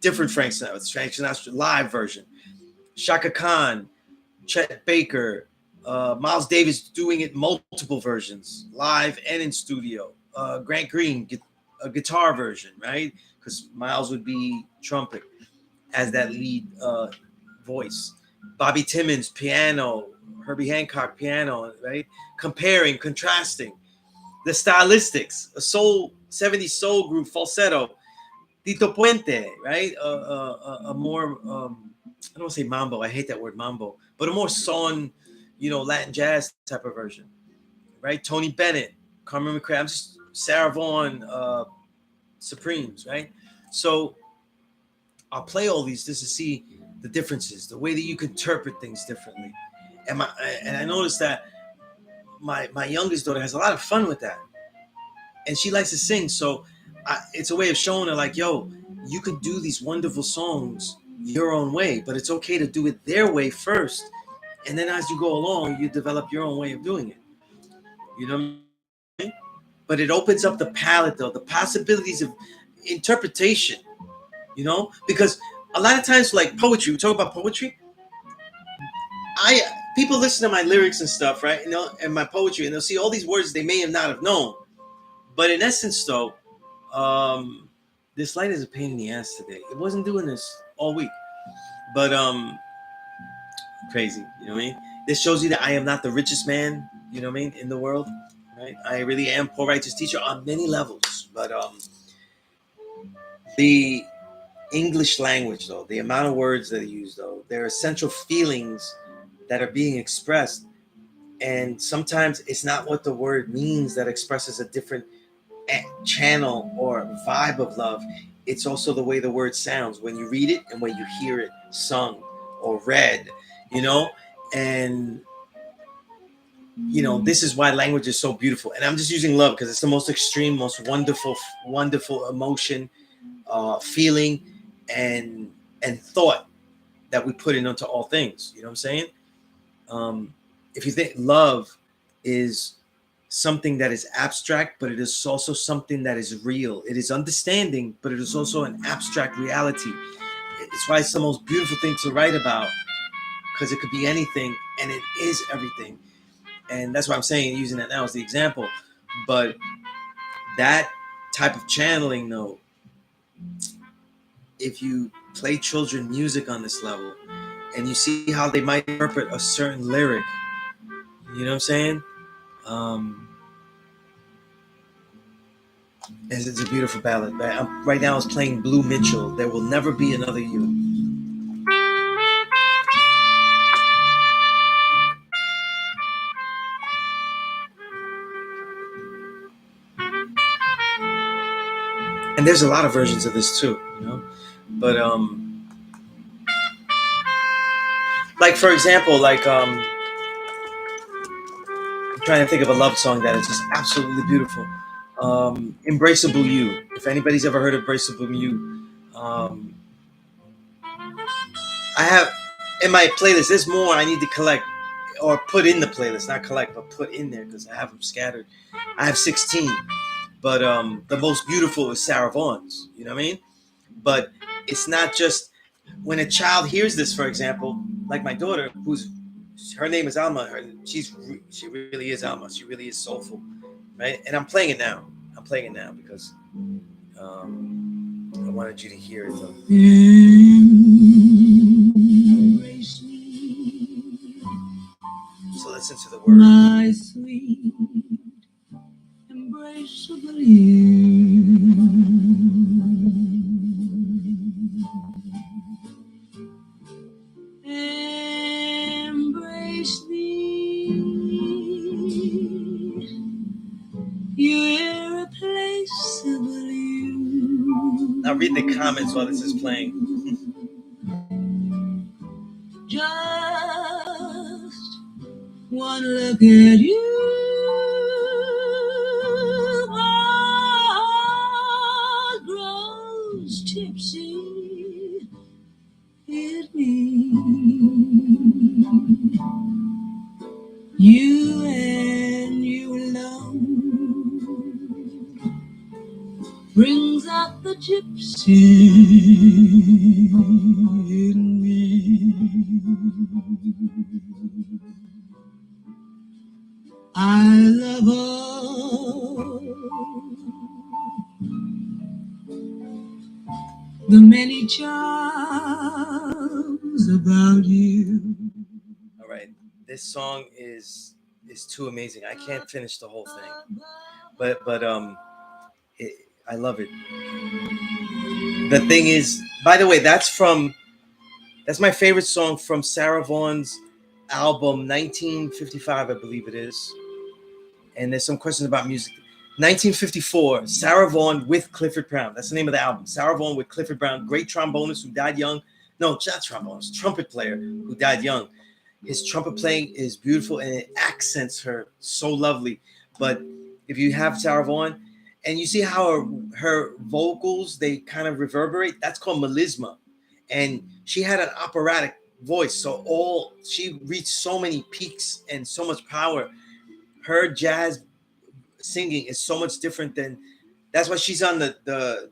different Frank Sinatra live version, Shaka Khan, Chet Baker, Miles Davis doing it multiple versions, live and in studio. Grant Green, a guitar version, right? Because Miles would be trumpet as that lead voice. Bobby Timmons, piano. Herbie Hancock, piano, right? Comparing, contrasting. The stylistics, a 70s soul group, falsetto. Tito Puente, right? A more, I don't want to say mambo. I hate that word mambo, but a more son, Latin jazz type of version, right? Tony Bennett, Carmen McRae. I'm just Sarah Vaughan, Supremes, right? So I'll play all these just to see the differences, the way that you can interpret things differently. And I noticed that my youngest daughter has a lot of fun with that, and she likes to sing. So it's a way of showing her, like, yo, you can do these wonderful songs your own way, but it's okay to do it their way first, and then as you go along, you develop your own way of doing it. You know what I mean? But it opens up the palette, though, the possibilities of interpretation. Because a lot of times, like poetry, we talk about poetry. People listen to my lyrics and stuff, right? And my poetry, and they'll see all these words they may have not have known. But in essence, though, this light is a pain in the ass today. It wasn't doing this all week, but crazy. You know what I mean? This shows you that I am not the richest man, in the world, right? I really am poor righteous teacher on many levels, but the English language, though, the amount of words that are used, though, there are essential feelings that are being expressed, and sometimes it's not what the word means that expresses a different channel or vibe of love. It's also the way the word sounds when you read it and when you hear it sung or read, and this is why language is so beautiful. And I'm just using love because it's the most extreme, most wonderful emotion, feeling, and thought that we put into all things. You know what I'm saying? If you think love is something that is abstract, but it is also something that is real. It is understanding, but it is also an abstract reality. It's why it's the most beautiful thing to write about, because it could be anything and it is everything. And that's why I'm saying, using that now as the example. But that type of channeling, though, if you play children music on this level and you see how they might interpret a certain lyric, you know what I'm saying? It's a beautiful ballad. Right now, I was playing Blue Mitchell. There will never be another you. And there's a lot of versions of this too, you know. But like for example, like I'm trying to think of a love song that is just absolutely beautiful. Embraceable You. If anybody's ever heard of Embraceable You, I have in my playlist. There's more I need to collect or put in the playlist, not collect, but put in there because I have them scattered. I have 16, but the most beautiful is Sarah Vaughan's. You know what I mean? But it's not just when a child hears this, for example, like my daughter, who's her name is Alma. She really is Alma. She really is soulful, right? And I'm playing it now. I'm playing it now because I wanted you to hear it though. So listen to the word. My sweet, embraceable you. Embrace me, you irreplaceable you. Now read the comments while this is playing. Just one look at you, my heart grows tipsy. Hit me, you and you alone brings out the gypsy in me. I love all the many charms about you. All right, this song is too amazing. I can't finish the whole thing, but I love it. The thing is, by the way, that's my favorite song from Sarah Vaughan's album 1955, I believe it is. And there's some questions about music. 1954, Sarah Vaughan with Clifford Brown. That's the name of the album. Sarah Vaughan with Clifford Brown, great trombonist who died young. No, not trombonist, trumpet player who died young. His trumpet playing is beautiful and it accents her so lovely. But if you have Sarah Vaughan and you see how her vocals, they kind of reverberate, that's called melisma. And she had an operatic voice. So she reached so many peaks and so much power. Her jazz singing is so much different than. That's why she's on the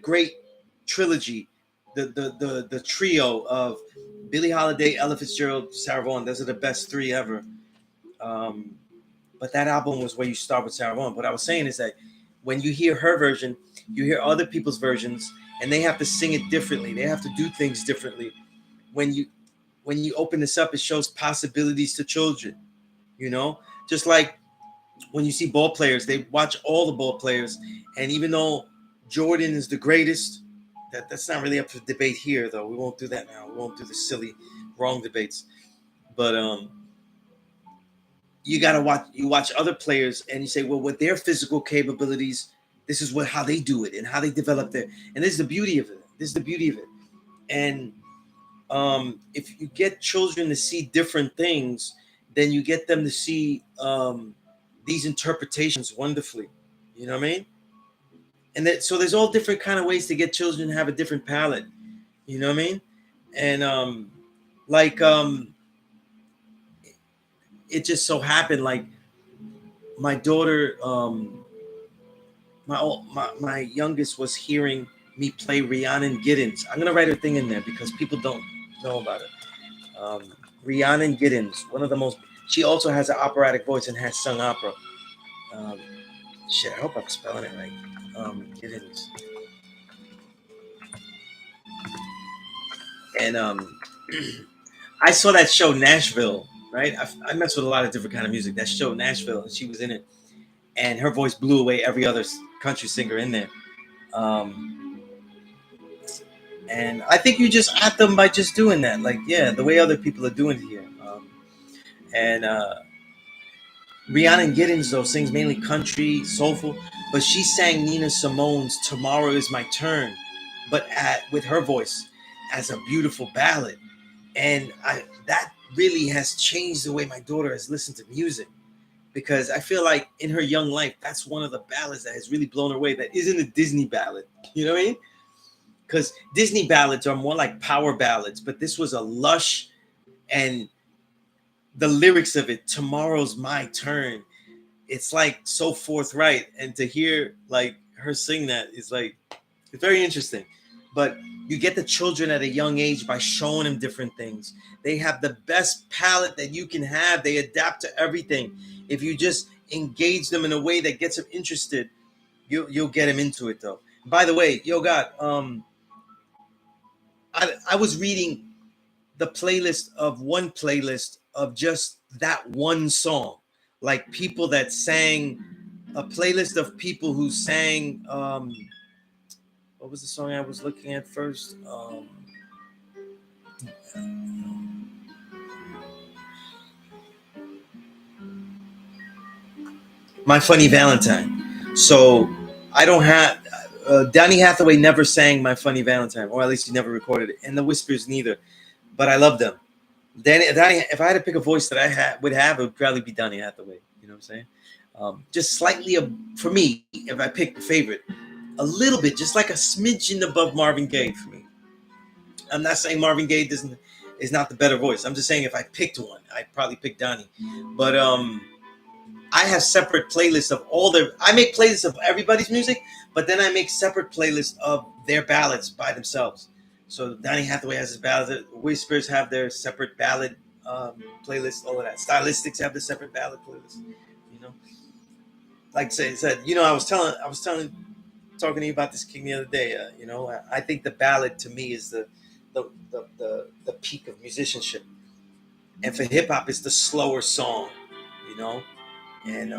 great trilogy, the trio of Billie Holiday, Ella Fitzgerald, Sarah Vaughan. Those are the best three ever. But that album was where you start with Sarah Vaughan. What I was saying is that when you hear her version, you hear other people's versions, and they have to sing it differently. They have to do things differently. When you open this up, it shows possibilities to children. You know, just like when you see ball players, they watch all the ball players, and even though Jordan is the greatest, that's not really up for debate here, though. We won't do that now. We won't do the silly, wrong debates. But you gotta watch other players, and you say, well, with their physical capabilities, this is how they do it and how they develop their. And this is the beauty of it. And if you get children to see different things, then you get them to see these interpretations wonderfully. You know what I mean? And so there's all different kind of ways to get children to have a different palette. You know what I mean? And it just so happened, like my daughter, my youngest was hearing me play Rhiannon Giddens. I'm gonna write a thing in there because people don't know about it. Rhiannon Giddens, one of the most. She also has an operatic voice and has sung opera. I hope I'm spelling it right. Giddens. And I saw that show Nashville, right? I mess with a lot of different kind of music. That show Nashville, and she was in it. and her voice blew away every other country singer in there. Um, and I think you just at them by just doing that, like yeah, the way other people are doing it here. And Rihanna Giddens though sings mainly country, soulful, but she sang Nina Simone's "Tomorrow Is My Turn," but with her voice as a beautiful ballad, and that really has changed the way my daughter has listened to music, because I feel like in her young life, that's one of the ballads that has really blown her away. That isn't a Disney ballad, you know what I mean? Because Disney ballads are more like power ballads, but this was a lush, and the lyrics of it, "Tomorrow's my turn," it's like so forthright, and to hear like her sing that is like, it's very interesting. But you get the children at a young age by showing them different things. They have the best palette that you can have. They adapt to everything. If you just engage them in a way that gets them interested, you'll get them into it though. By the way, yo God, I was reading the playlist of just that one song, like people that sang, a playlist of people who sang what was the song I was looking at first? My Funny Valentine. So I don't have Donny Hathaway never sang My Funny Valentine, or at least he never recorded it, and the Whispers neither. But I love them. Donny, if I had to pick a voice that would have, it would probably be Donny Hathaway. You know what I'm saying? Just slightly for me, if I pick a favorite, a little bit, just like a smidgen above Marvin Gaye for me. I'm not saying Marvin Gaye is not the better voice. I'm just saying if I picked one, I'd probably pick Donny. But I have separate playlists of all their. I make playlists of everybody's music, but then I make separate playlists of their ballads by themselves. So Donny Hathaway has his ballads. Whispers have their separate ballad playlist. All of that. Stylistics have their separate ballad playlist. You know, like said, you know, talking to you about this king the other day. You know, I think the ballad to me is the peak of musicianship, and for hip hop, it's the slower song. You know, and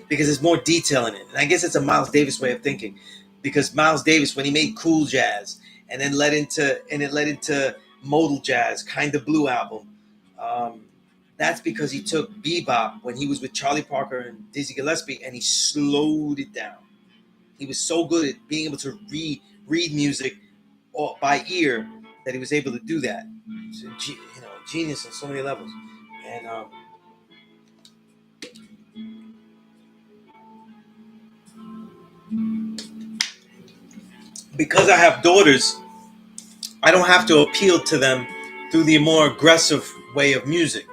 because there's more detail in it. And I guess it's a Miles Davis way of thinking, because Miles Davis, when he made cool jazz and then it led into modal jazz, Kind of Blue album, um, that's because he took bebop when he was with Charlie Parker and Dizzy Gillespie, and he slowed it down. He was so good at being able to read music by ear that he was able to do that. So, genius on so many levels. And because I have daughters, I don't have to appeal to them through the more aggressive way of music.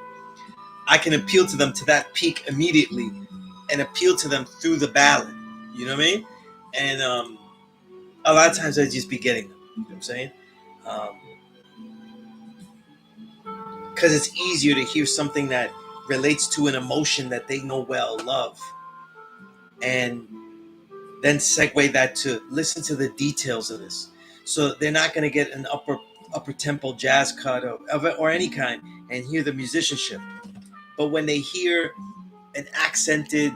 I can appeal to them to that peak immediately and appeal to them through the ballad. You know what I mean? And a lot of times I just be getting them. You know what I'm saying? Because it's easier to hear something that relates to an emotion that they know well, love, and then segue that to listen to the details of this. So they're not going to get an upper tempo jazz cut or any kind and hear the musicianship. But when they hear an accented,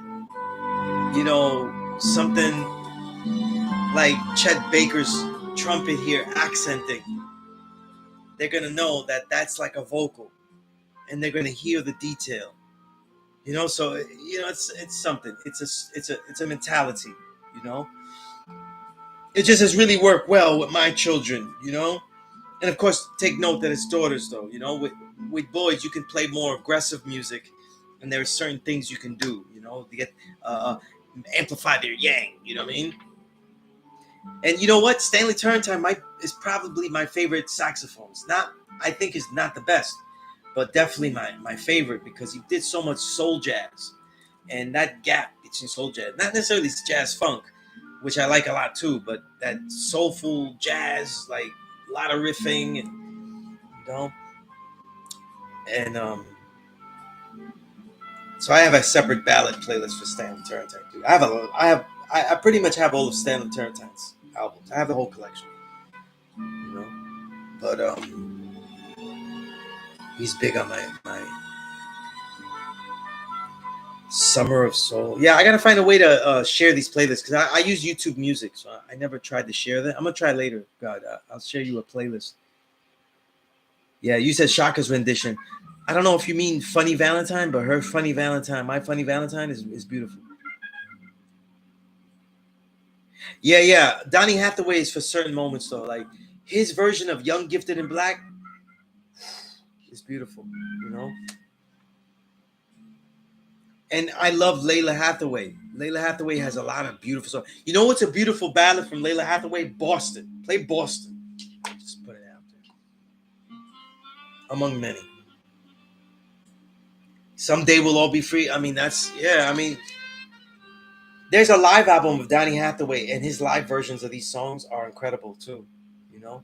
something like Chet Baker's trumpet here accenting, they're going to know that that's like a vocal, and they're going to hear the detail. So it's something. It's a mentality. You know, it just has really worked well with my children. And of course, take note that it's daughters, though. With boys, you can play more aggressive music, and there are certain things you can do. To get amplify their yang. You know what I mean? And you know what? Stanley Turrentine is probably my favorite saxophones. I think is not the best, but definitely my favorite, because he did so much soul jazz, and that gap between soul jazz, not necessarily jazz funk, which I like a lot too, but that soulful jazz, like a lot of riffing, and you know, and so I have a separate ballad playlist for Stanley Turrentine too. I pretty much have all of Stanley Turrentine's albums. I have the whole collection, but he's big on my Summer of Soul. Yeah, I gotta find a way to share these playlists because I use YouTube Music, so I never tried to share that. I'm gonna try later. God, I'll share you a playlist. Yeah, you said Shaka's rendition. I don't know if you mean Funny Valentine, but her Funny Valentine, my Funny Valentine is beautiful. Yeah, yeah. Donny Hathaway is for certain moments though. Like his version of Young, Gifted, and Black is beautiful. You know. And I love Layla Hathaway. Layla Hathaway has a lot of beautiful songs. You know what's a beautiful ballad from Layla Hathaway? Boston. Play Boston. Just put it out there. Among many. Someday we'll all be free. I mean, that's yeah. I mean, there's a live album of Donny Hathaway, and his live versions of these songs are incredible too. You know,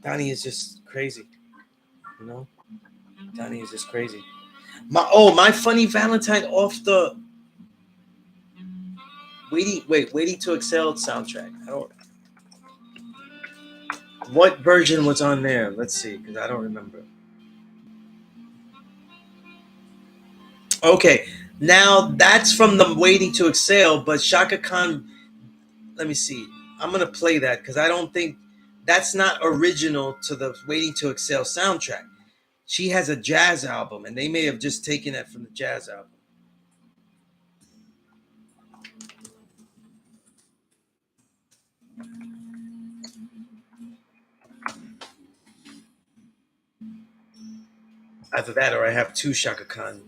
Donny is just crazy. You know, Donny is just crazy. My Funny Valentine off the Waiting to Excel soundtrack. I don't. What version was on there? Let's see, because I don't remember. Okay, now that's from the Waiting to Exhale, but Shaka Khan. Let me see. I'm gonna play that because I don't think that's not original to the Waiting to Exhale soundtrack. She has a jazz album, and they may have just taken that from the jazz album. Either that, or I have two Shaka Khan.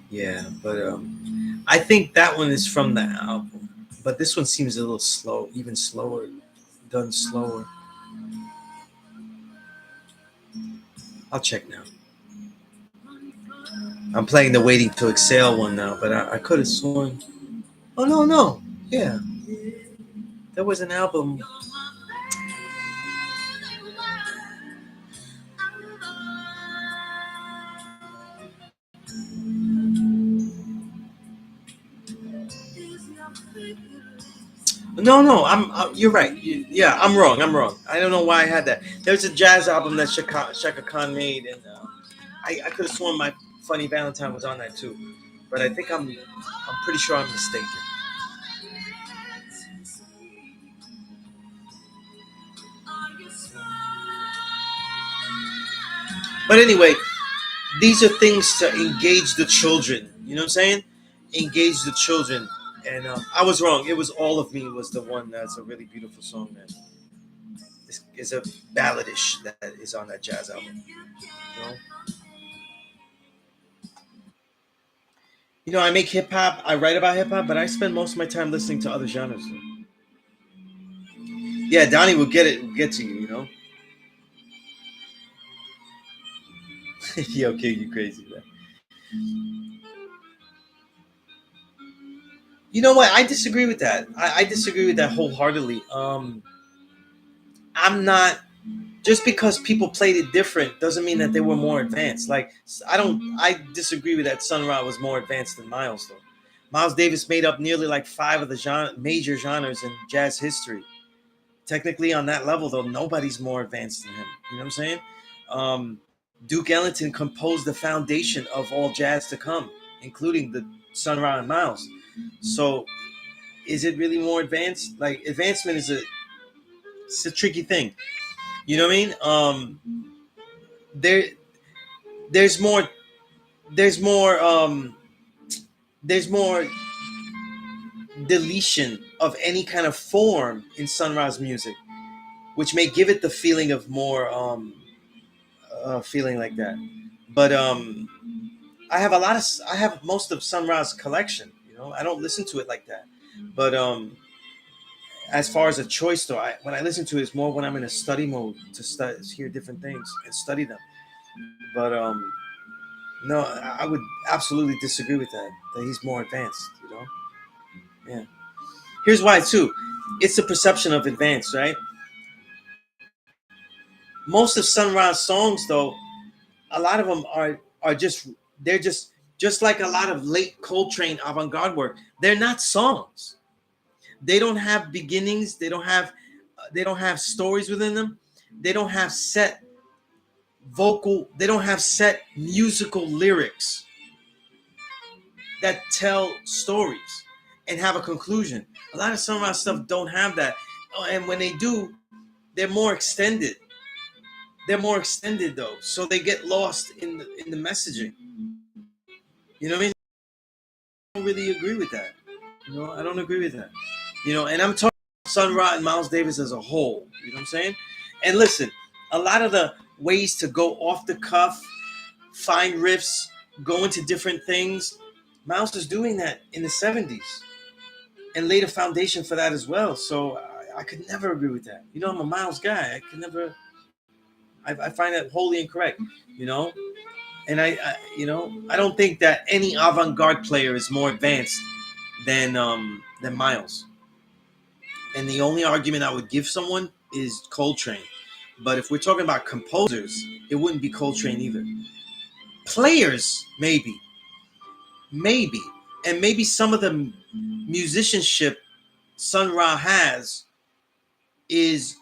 Yeah, but I think that one is from the album. But this one seems a little slow, even slower, done slower. I'll check now. I'm playing the Waiting to Exhale one now, but I could have sworn. Oh no, no, yeah, there was an album. No, no, you're right. Yeah, I'm wrong. I'm wrong. I don't know why I had that. There's a jazz album that Shaka Khan made, and I could have sworn my Funny Valentine was on that too, but I think I'm pretty sure I'm mistaken. But anyway, these are things to engage the children. You know what I'm saying? Engage the children. And I was wrong. It was All of Me was the one that's a really beautiful song that is a balladish that is on that jazz album. You know, I make hip hop. I write about hip hop, but I spend most of my time listening to other genres. Yeah, Donnie will get to you. You know. Yeah, okay, you crazy. Man. You know what? I disagree with that. I disagree with that wholeheartedly. I'm not just because people played it different doesn't mean that they were more advanced. Like I disagree with that. Sun Ra was more advanced than Miles though. Miles Davis made up nearly like five of the major genres in jazz history. Technically, on that level though, nobody's more advanced than him. You know what I'm saying? Um, Duke Ellington composed the foundation of all jazz to come, including the Sun Ra and Miles. So, is it really more advanced? Like advancement it's a tricky thing. You know what I mean? There there's more there's more there's more deletion of any kind of form in Sun Ra's music, which may give it the feeling of more feeling like that. But I have most of Sun Ra's collection. I don't listen to it like that. But as far as a choice, though, when I listen to it, it's more when I'm in a study mode to hear different things and study them. But no, I would absolutely disagree with that. That he's more advanced. Yeah. Here's why too. It's the perception of advance, right? Most of Sun Ra's songs, though, a lot of them are just they're just Just like a lot of late Coltrane avant-garde work, they're not songs. They don't have beginnings. They don't have stories within them. They don't have set vocal. They don't have set musical lyrics that tell stories and have a conclusion. A lot of some of our stuff don't have that. And when they do, they're more extended. They're more extended though, so they get lost in the messaging. You know what I mean? I don't really agree with that. I don't agree with that. And I'm talking Sun Ra and Miles Davis as a whole. You know what I'm saying? And listen, a lot of the ways to go off the cuff, find riffs, go into different things, Miles was doing that in the 70s and laid a foundation for that as well. So I could never agree with that. I'm a Miles guy. I could never. I find that wholly incorrect. And I don't think that any avant-garde player is more advanced than Miles. And the only argument I would give someone is Coltrane. But if we're talking about composers, it wouldn't be Coltrane either. Players, maybe, and maybe some of the musicianship Sun Ra has is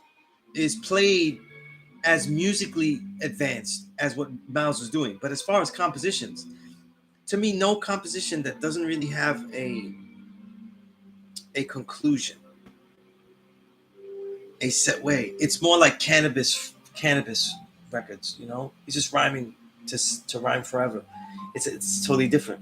played as musically advanced as what Miles was doing. But as far as compositions, to me, no composition that doesn't really have a conclusion, a set way. It's more like cannabis records. He's just rhyming to rhyme forever. It's totally different.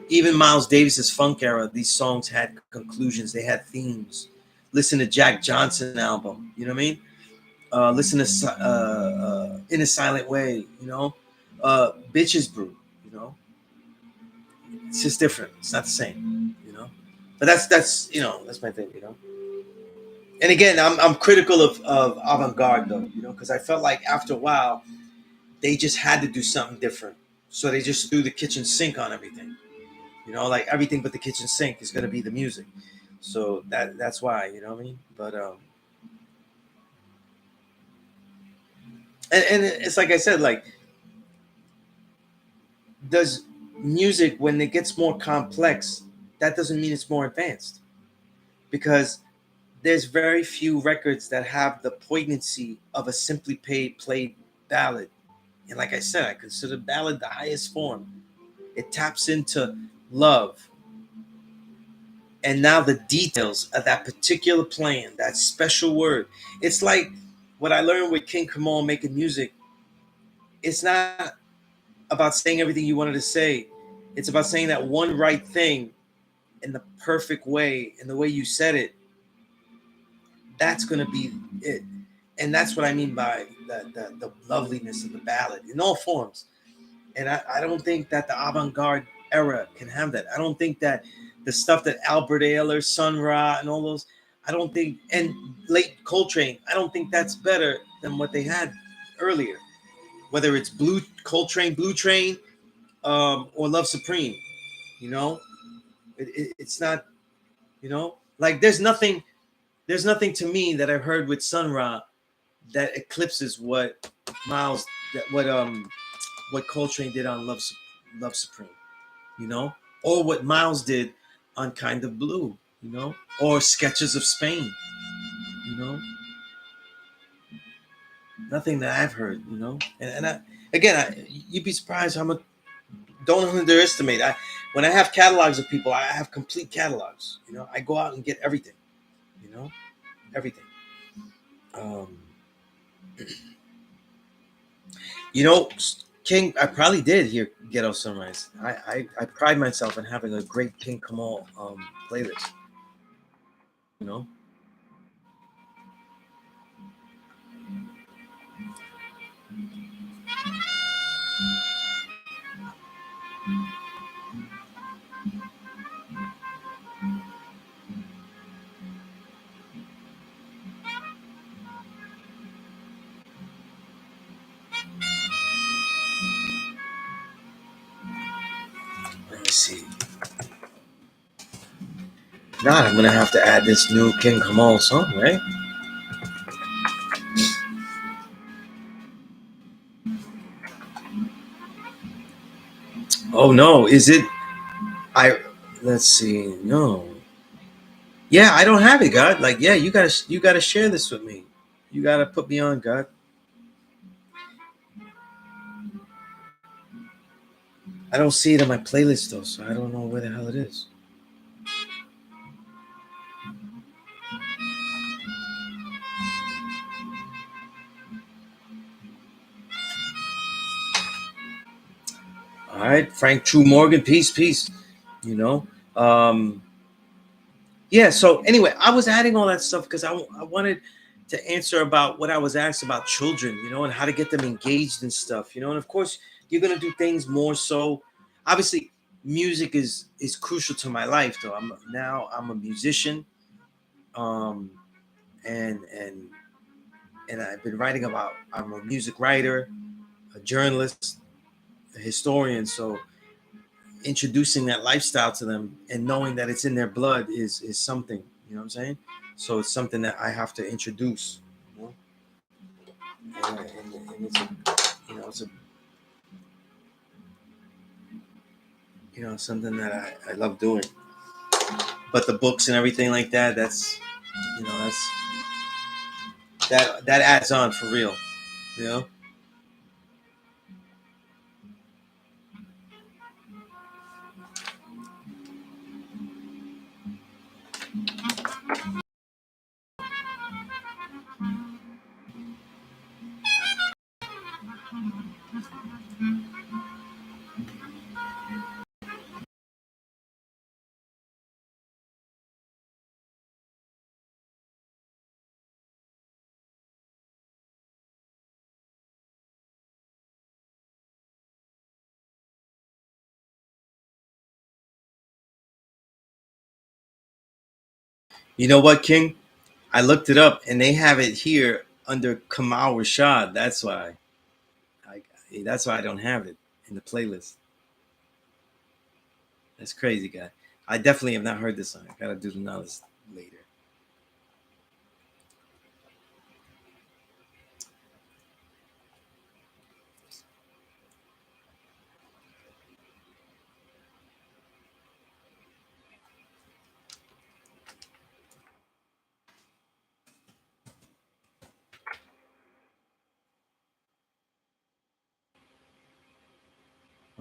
Even Miles Davis's funk era, these songs had conclusions. They had themes. Listen to Jack Johnson album. You know what I mean? Listen to In a Silent Way. Bitches Brew. It's just different. It's not the same. But that's my thing. And again, I'm critical of avant-garde though. Because I felt like after a while they just had to do something different. So they just threw the kitchen sink on everything. Like everything but the kitchen sink is going to be the music. So that's why, you know what I mean? But and it's like I said, like, does music, when it gets more complex, that doesn't mean it's more advanced, because there's very few records that have the poignancy of a simply played ballad. And like I said, I consider ballad the highest form. It taps into love. And now the details of that particular playing, that special word. It's like what I learned with King Kamal making music. It's not about saying everything you wanted to say. It's about saying that one right thing in the perfect way, in the way you said it. That's going to be it. And that's what I mean by the loveliness of the ballad in all forms. And I don't think that the avant-garde era can have that. I don't think that the stuff that Albert Ayler, Sun Ra, and all those, I don't think, and late Coltrane, I don't think that's better than what they had earlier. Whether it's Coltrane, Blue Train, or Love Supreme, it's not, like there's nothing to me that I've heard with Sun Ra that eclipses what Miles, what Coltrane did on Love Supreme, or what Miles did on Kind of Blue, or Sketches of Spain, nothing that I've heard, and you'd be surprised how much. Don't underestimate. When I have catalogs of people, I have complete catalogs. I go out and get everything, everything. King, I probably did hear Ghetto Sunrise. I pride myself in having a great King Kamal playlist. Let me see. Now I'm gonna have to add this new King Kamal song, right? Oh no, is it? Let's see. No. Yeah, I don't have it, God. Like, yeah, you gotta share this with me. You gotta put me on, God. I don't see it in my playlist though, so I don't know where the hell it is. All right, Frank True Morgan, peace, peace. You know, um, yeah. So anyway, I was adding all that stuff because I wanted to answer about what I was asked about children, and how to get them engaged and stuff, and of course you're gonna do things more so. Obviously, music is crucial to my life, though. I'm a musician, um, and I've been writing about. I'm a music writer, a journalist, a historian. So introducing that lifestyle to them and knowing that it's in their blood is something. You know what I'm saying? So it's something that I have to introduce. You know? And it's something that I love doing. But the books and everything like that, that adds on for real. You know. You know what, King? I looked it up and they have it here under Kamal Rashad. That's why. I, that's why I don't have it in the playlist. That's crazy, guy. I definitely have not heard this song. I gotta do the knowledge later.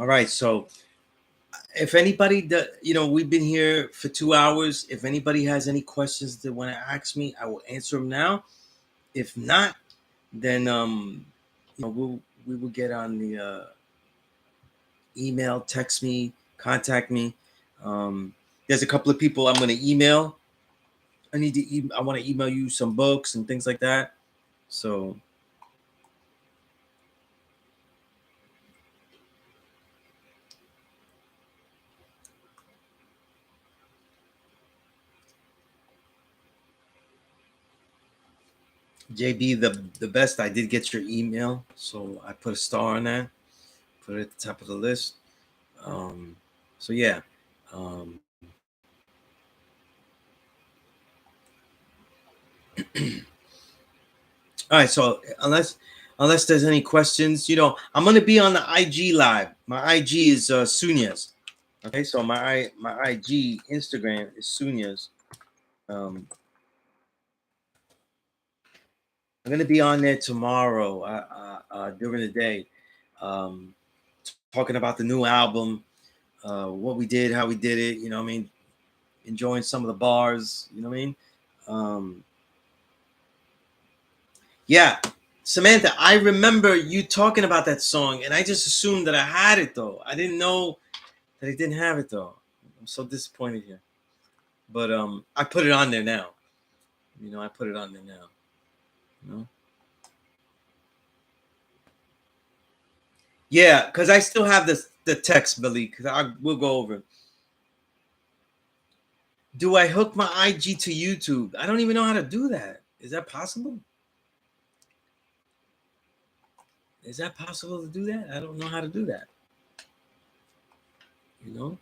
All right. So if anybody that we've been here for 2 hours. If anybody has any questions they want to ask me, I will answer them now. If not, then we will get on the email, text me, contact me. There's a couple of people I'm going to email. I want to email you some books and things like that. So JB, the best. I did get your email, so I put a star on that. Put it at the top of the list. Um, so yeah. Um, all right. So unless there's any questions, I'm gonna be on the IG live. My IG is Sunez. Okay, so my IG Instagram is Sunez. Um, I'm gonna be on there tomorrow during the day, um, talking about the new album, what we did, how we did it. You know what I mean? Enjoying some of the bars. You know what I mean? Um, yeah, Samantha, I remember you talking about that song, and I just assumed that I had it though. I didn't know that I didn't have it though. I'm so disappointed here. But I put it on there now. I put it on there now. You know? Yeah, because I still have the text, Billy. Because we'll go over it. Do I hook my IG to YouTube? I don't even know how to do that. Is that possible? Is that possible to do that? I don't know how to do that. You know?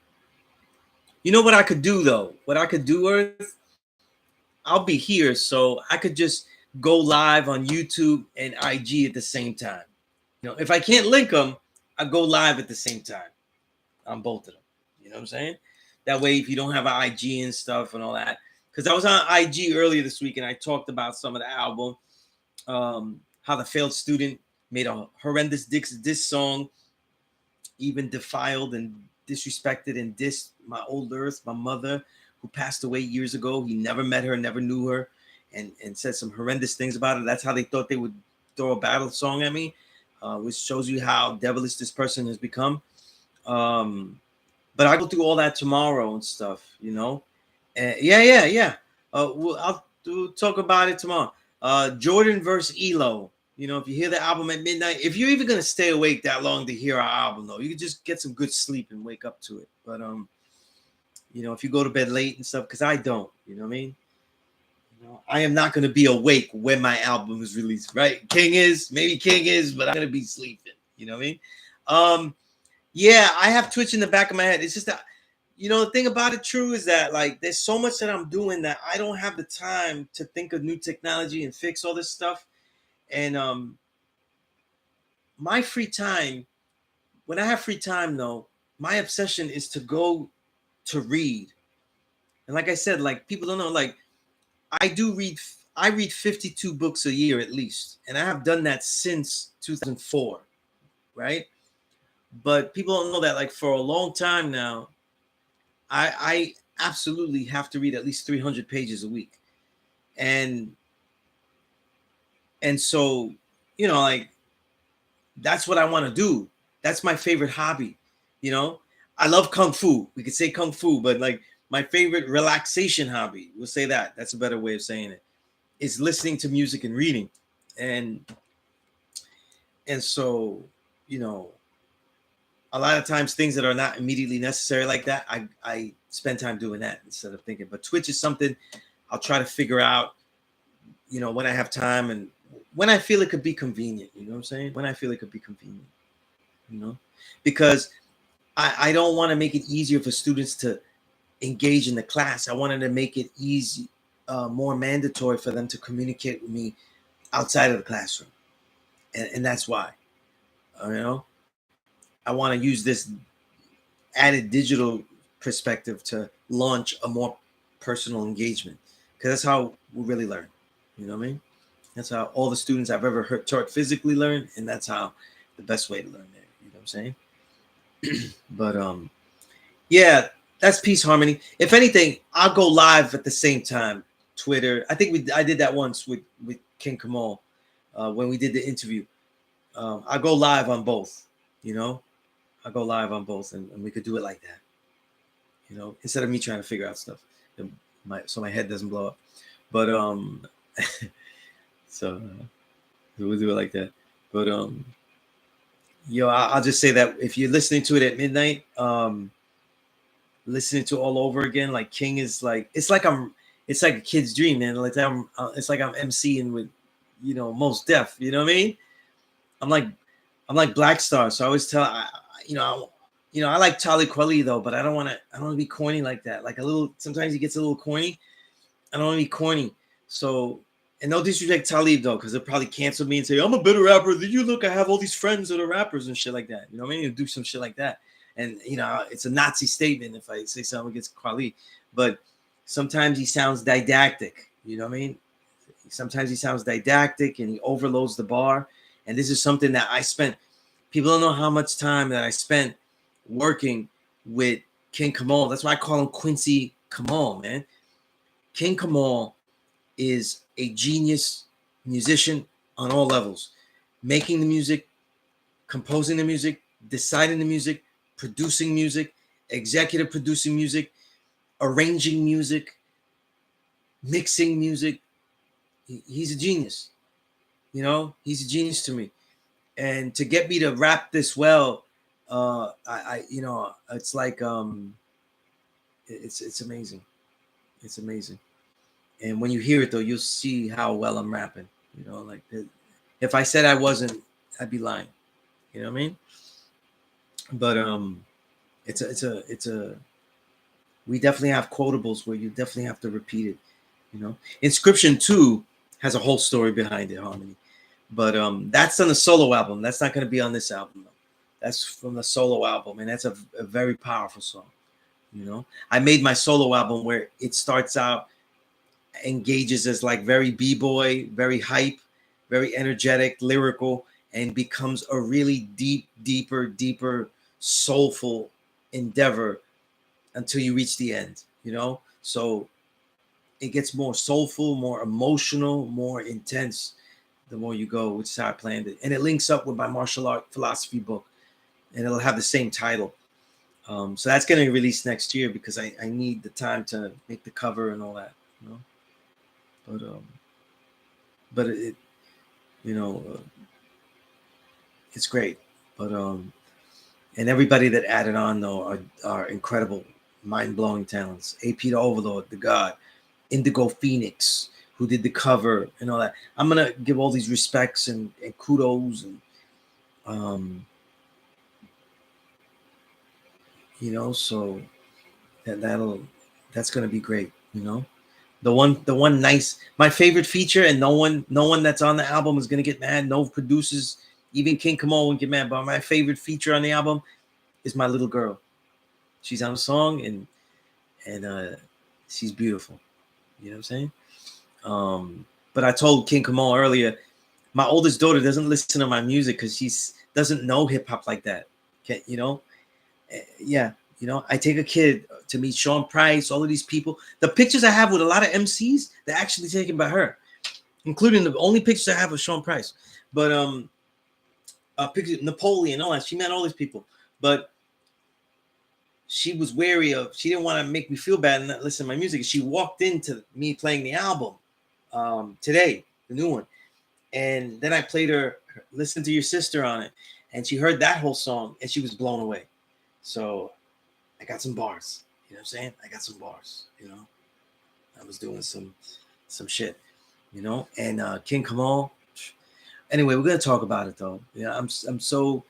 You know what I could do though? What I could do, Earth? I'll be here, so I could just go live on YouTube and IG at the same time. If I can't link them, I go live at the same time. on both of them. You know what I'm saying? That way, if you don't have an IG and stuff and all that, because I was on IG earlier this week and I talked about some of the album, how the failed student made a horrendous diss song, even defiled and disrespected and dissed my old earth, my mother, who passed away years ago. He never met her, never knew her, and said some horrendous things about her. That's how they thought they would throw a battle song at me, which shows you how devilish this person has become. But I'll go through all that tomorrow and stuff, you know. Yeah. I'll talk about it tomorrow. Jordan versus Elo. You know, if you hear the album at midnight, if you're even gonna stay awake that long to hear our album, though, you can just get some good sleep and wake up to it. But you know, if you go to bed late and stuff, because I don't, you know what I mean? You know, I am not gonna be awake when my album is released, right? King is, but I'm gonna be sleeping. You know what I mean? Yeah, I have Twitch in the back of my head. It's just that, you know, the thing about it, True, is that like there's so much that I'm doing that I don't have the time to think of new technology and fix all this stuff. And my free time, when I have free time though, my obsession is to go to read. And like I said, like people don't know, like I read 52 books a year at least. And I have done that since 2004, right? But people don't know that like for a long time now, I absolutely have to read at least 300 pages a week. And so, you know, like that's what I want to do. That's my favorite hobby. You know, I love Kung Fu. We could say Kung Fu, but like my favorite relaxation hobby, we'll say that. That's a better way of saying it. Is listening to music and reading. And so, you know, a lot of times things that are not immediately necessary like that, I spend time doing that instead of thinking. But Twitch is something I'll try to figure out, you know, when I have time and when I feel it could be convenient. You know what I'm saying? When I feel it could be convenient, you know, because I don't want to make it easier for students to engage in the class. I wanted to make it easy, more mandatory for them to communicate with me outside of the classroom. And that's why, you know, I want to use this added digital perspective to launch a more personal engagement, because that's how we really learn. You know what I mean? That's how all the students I've ever taught physically learn, and that's how the best way to learn there. You know what I'm saying? But yeah, that's peace, harmony. If anything, I'll go live at the same time. Twitter. I think I did that once with King Kamal when we did the interview. I'll go live on both. You know, I'll go live on both, and we could do it like that. You know, instead of me trying to figure out stuff, so my head doesn't blow up. But so we'll do it like that. But yo, I'll just say that if you're listening to it at midnight, listening to all over again, like King is like, it's like a kid's dream, man. Like it's like I'm MCing with, you know, Most Def. You know what I mean? I'm like Black Star, so I always tell I like Talib Kweli though, but I don't want to be corny like that. Like a little, sometimes he gets a little corny. I don't want to be corny. So, and no disrespect Talib though, because they'll probably cancel me and say I'm a better rapper than you. Look, I have all these friends that are rappers and shit like that. You know what I mean? Do some shit like that. And you know, it's a Nazi statement if I say something against Kweli. But sometimes he sounds didactic. You know what I mean? Sometimes he sounds didactic and he overloads the bar. And this is something that I spent. People don't know how much time that I spent working with King Kamal. That's why I call him Quincy Kamal, man. King Kamal is a genius musician on all levels. Making the music, composing the music, deciding the music, producing music, executive producing music, arranging music, mixing music. He's a genius. You know, he's a genius to me. And to get me to rap this well, you know, it's like it's amazing. It's amazing. And when you hear it though, you'll see how well I'm rapping. You know, like if I said I wasn't, I'd be lying. You know what I mean? But it's a we definitely have quotables where you definitely have to repeat it. You know, Inscription 2 has a whole story behind it, Harmony. But that's on the solo album. That's not going to be on this album though. That's from the solo album, and that's a very powerful song. You know, I made my solo album where it starts out, engages as like very b-boy, very hype, very energetic, lyrical, and becomes a really deeper, soulful endeavor until you reach the end. You know, so it gets more soulful, more emotional, more intense the more you go, which is how I planned it. And it links up with my martial art philosophy book, and it'll have the same title. So that's going to release next year because I need the time to make the cover and all that, you know. But it you know, it's great. But and everybody that added on though are incredible, mind-blowing talents. AP the Overlord, the God, Indigo Phoenix, who did the cover and all that. I'm gonna give all these respects and kudos and you know, so that's gonna be great, you know. The one nice, my favorite feature, and no one that's on the album is gonna get mad. No producers, even King Kamal won't get mad. But my favorite feature on the album is my little girl. She's on a song and she's beautiful. You know what I'm saying? But I told King Kamal earlier, my oldest daughter doesn't listen to my music because she doesn't know hip hop like that. You know? Yeah. You know, I take a kid to meet Sean Price, all of these people. The pictures I have with a lot of MCs, they're actually taken by her, including the only pictures I have of Sean Price. But pictures Napoleon, all that. She met all these people, but she was wary of. She didn't want to make me feel bad and not listen to my music. She walked into me playing the album today, the new one, and then I played her "Listen to Your Sister" on it, and she heard that whole song and she was blown away. So I got some bars. You know what I'm saying? I got some bars. You know, I was doing some shit. You know, and King Kamal. Anyway, we're gonna talk about it though. Yeah, I'm so.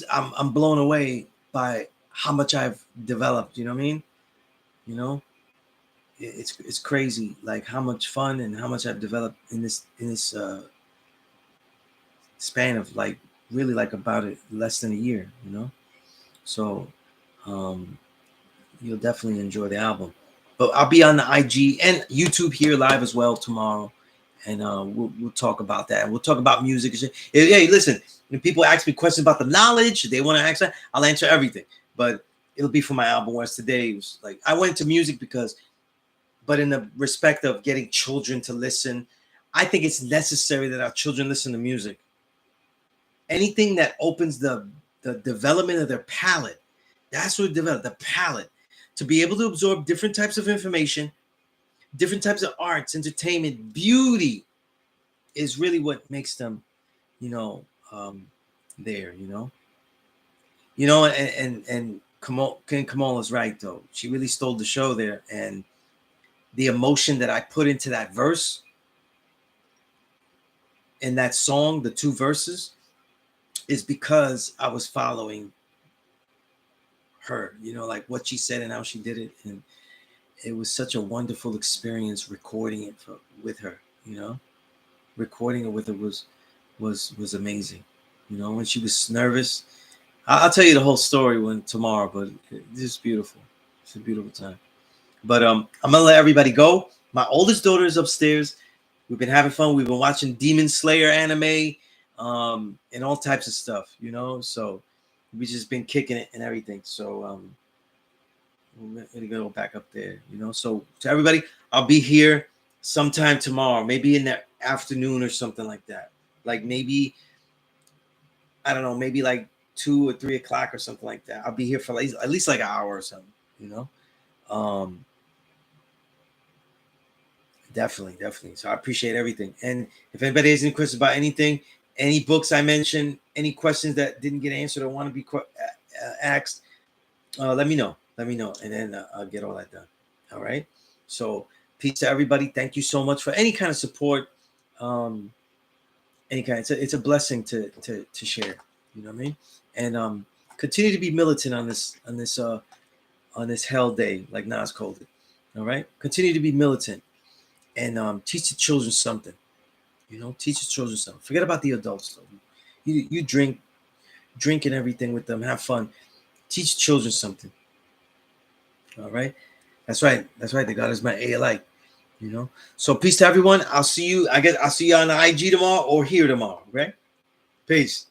I'm blown away by how much I've developed. You know what I mean? You know, it's crazy like how much fun and how much I've developed in this span of like really like about it less than a year. You know, so you'll definitely enjoy the album. But I'll be on the IG and YouTube here live as well tomorrow, and we'll talk about that. We'll talk about music. Hey, listen, when people ask me questions about the knowledge, they want to ask that, I'll answer everything. But it'll be for my album. Whereas today it was like I went to music because, but in the respect of getting children to listen, I think it's necessary that our children listen to music. Anything that opens the development of their palate, that's what develop the palate to be able to absorb different types of information, different types of arts, entertainment, beauty is really what makes them, you know, there, and Kamal is right though. She really stole the show there, and the emotion that I put into that verse in that song, the two verses, is because I was following her, like what she said and how she did it, and it was such a wonderful experience recording it with her. Recording it with her was amazing. When she was nervous, I'll tell you the whole story tomorrow, but it's just beautiful. It's a beautiful time. But I'm gonna let everybody go. My oldest daughter is upstairs. We've been having fun. We've been watching Demon Slayer anime, and all types of stuff. So we just been kicking it and everything. So we're gonna go back up there. So to everybody, I'll be here sometime tomorrow, maybe in the afternoon or something like that. Like maybe, I don't know, maybe like 2 or 3 o'clock or something like that. I'll be here for at least like an hour or something. Definitely. So I appreciate everything. And if anybody has any questions about anything, any books I mentioned, any questions that didn't get answered or want to be asked, let me know. And then I'll get all that done. All right. So peace to everybody. Thank you so much for any kind of support. Any kind. It's a blessing to share. You know what I mean? And continue to be militant on this hell day, like Nas called it. All right. Continue to be militant. And teach the children something. Teach the children something. Forget about the adults, though. You drink and everything with them. Have fun. Teach children something. All right. That's right. That's right. The God is my ALI. You know. So peace to everyone. I'll see you. I guess I'll see you on the IG tomorrow or here tomorrow. Right. Peace.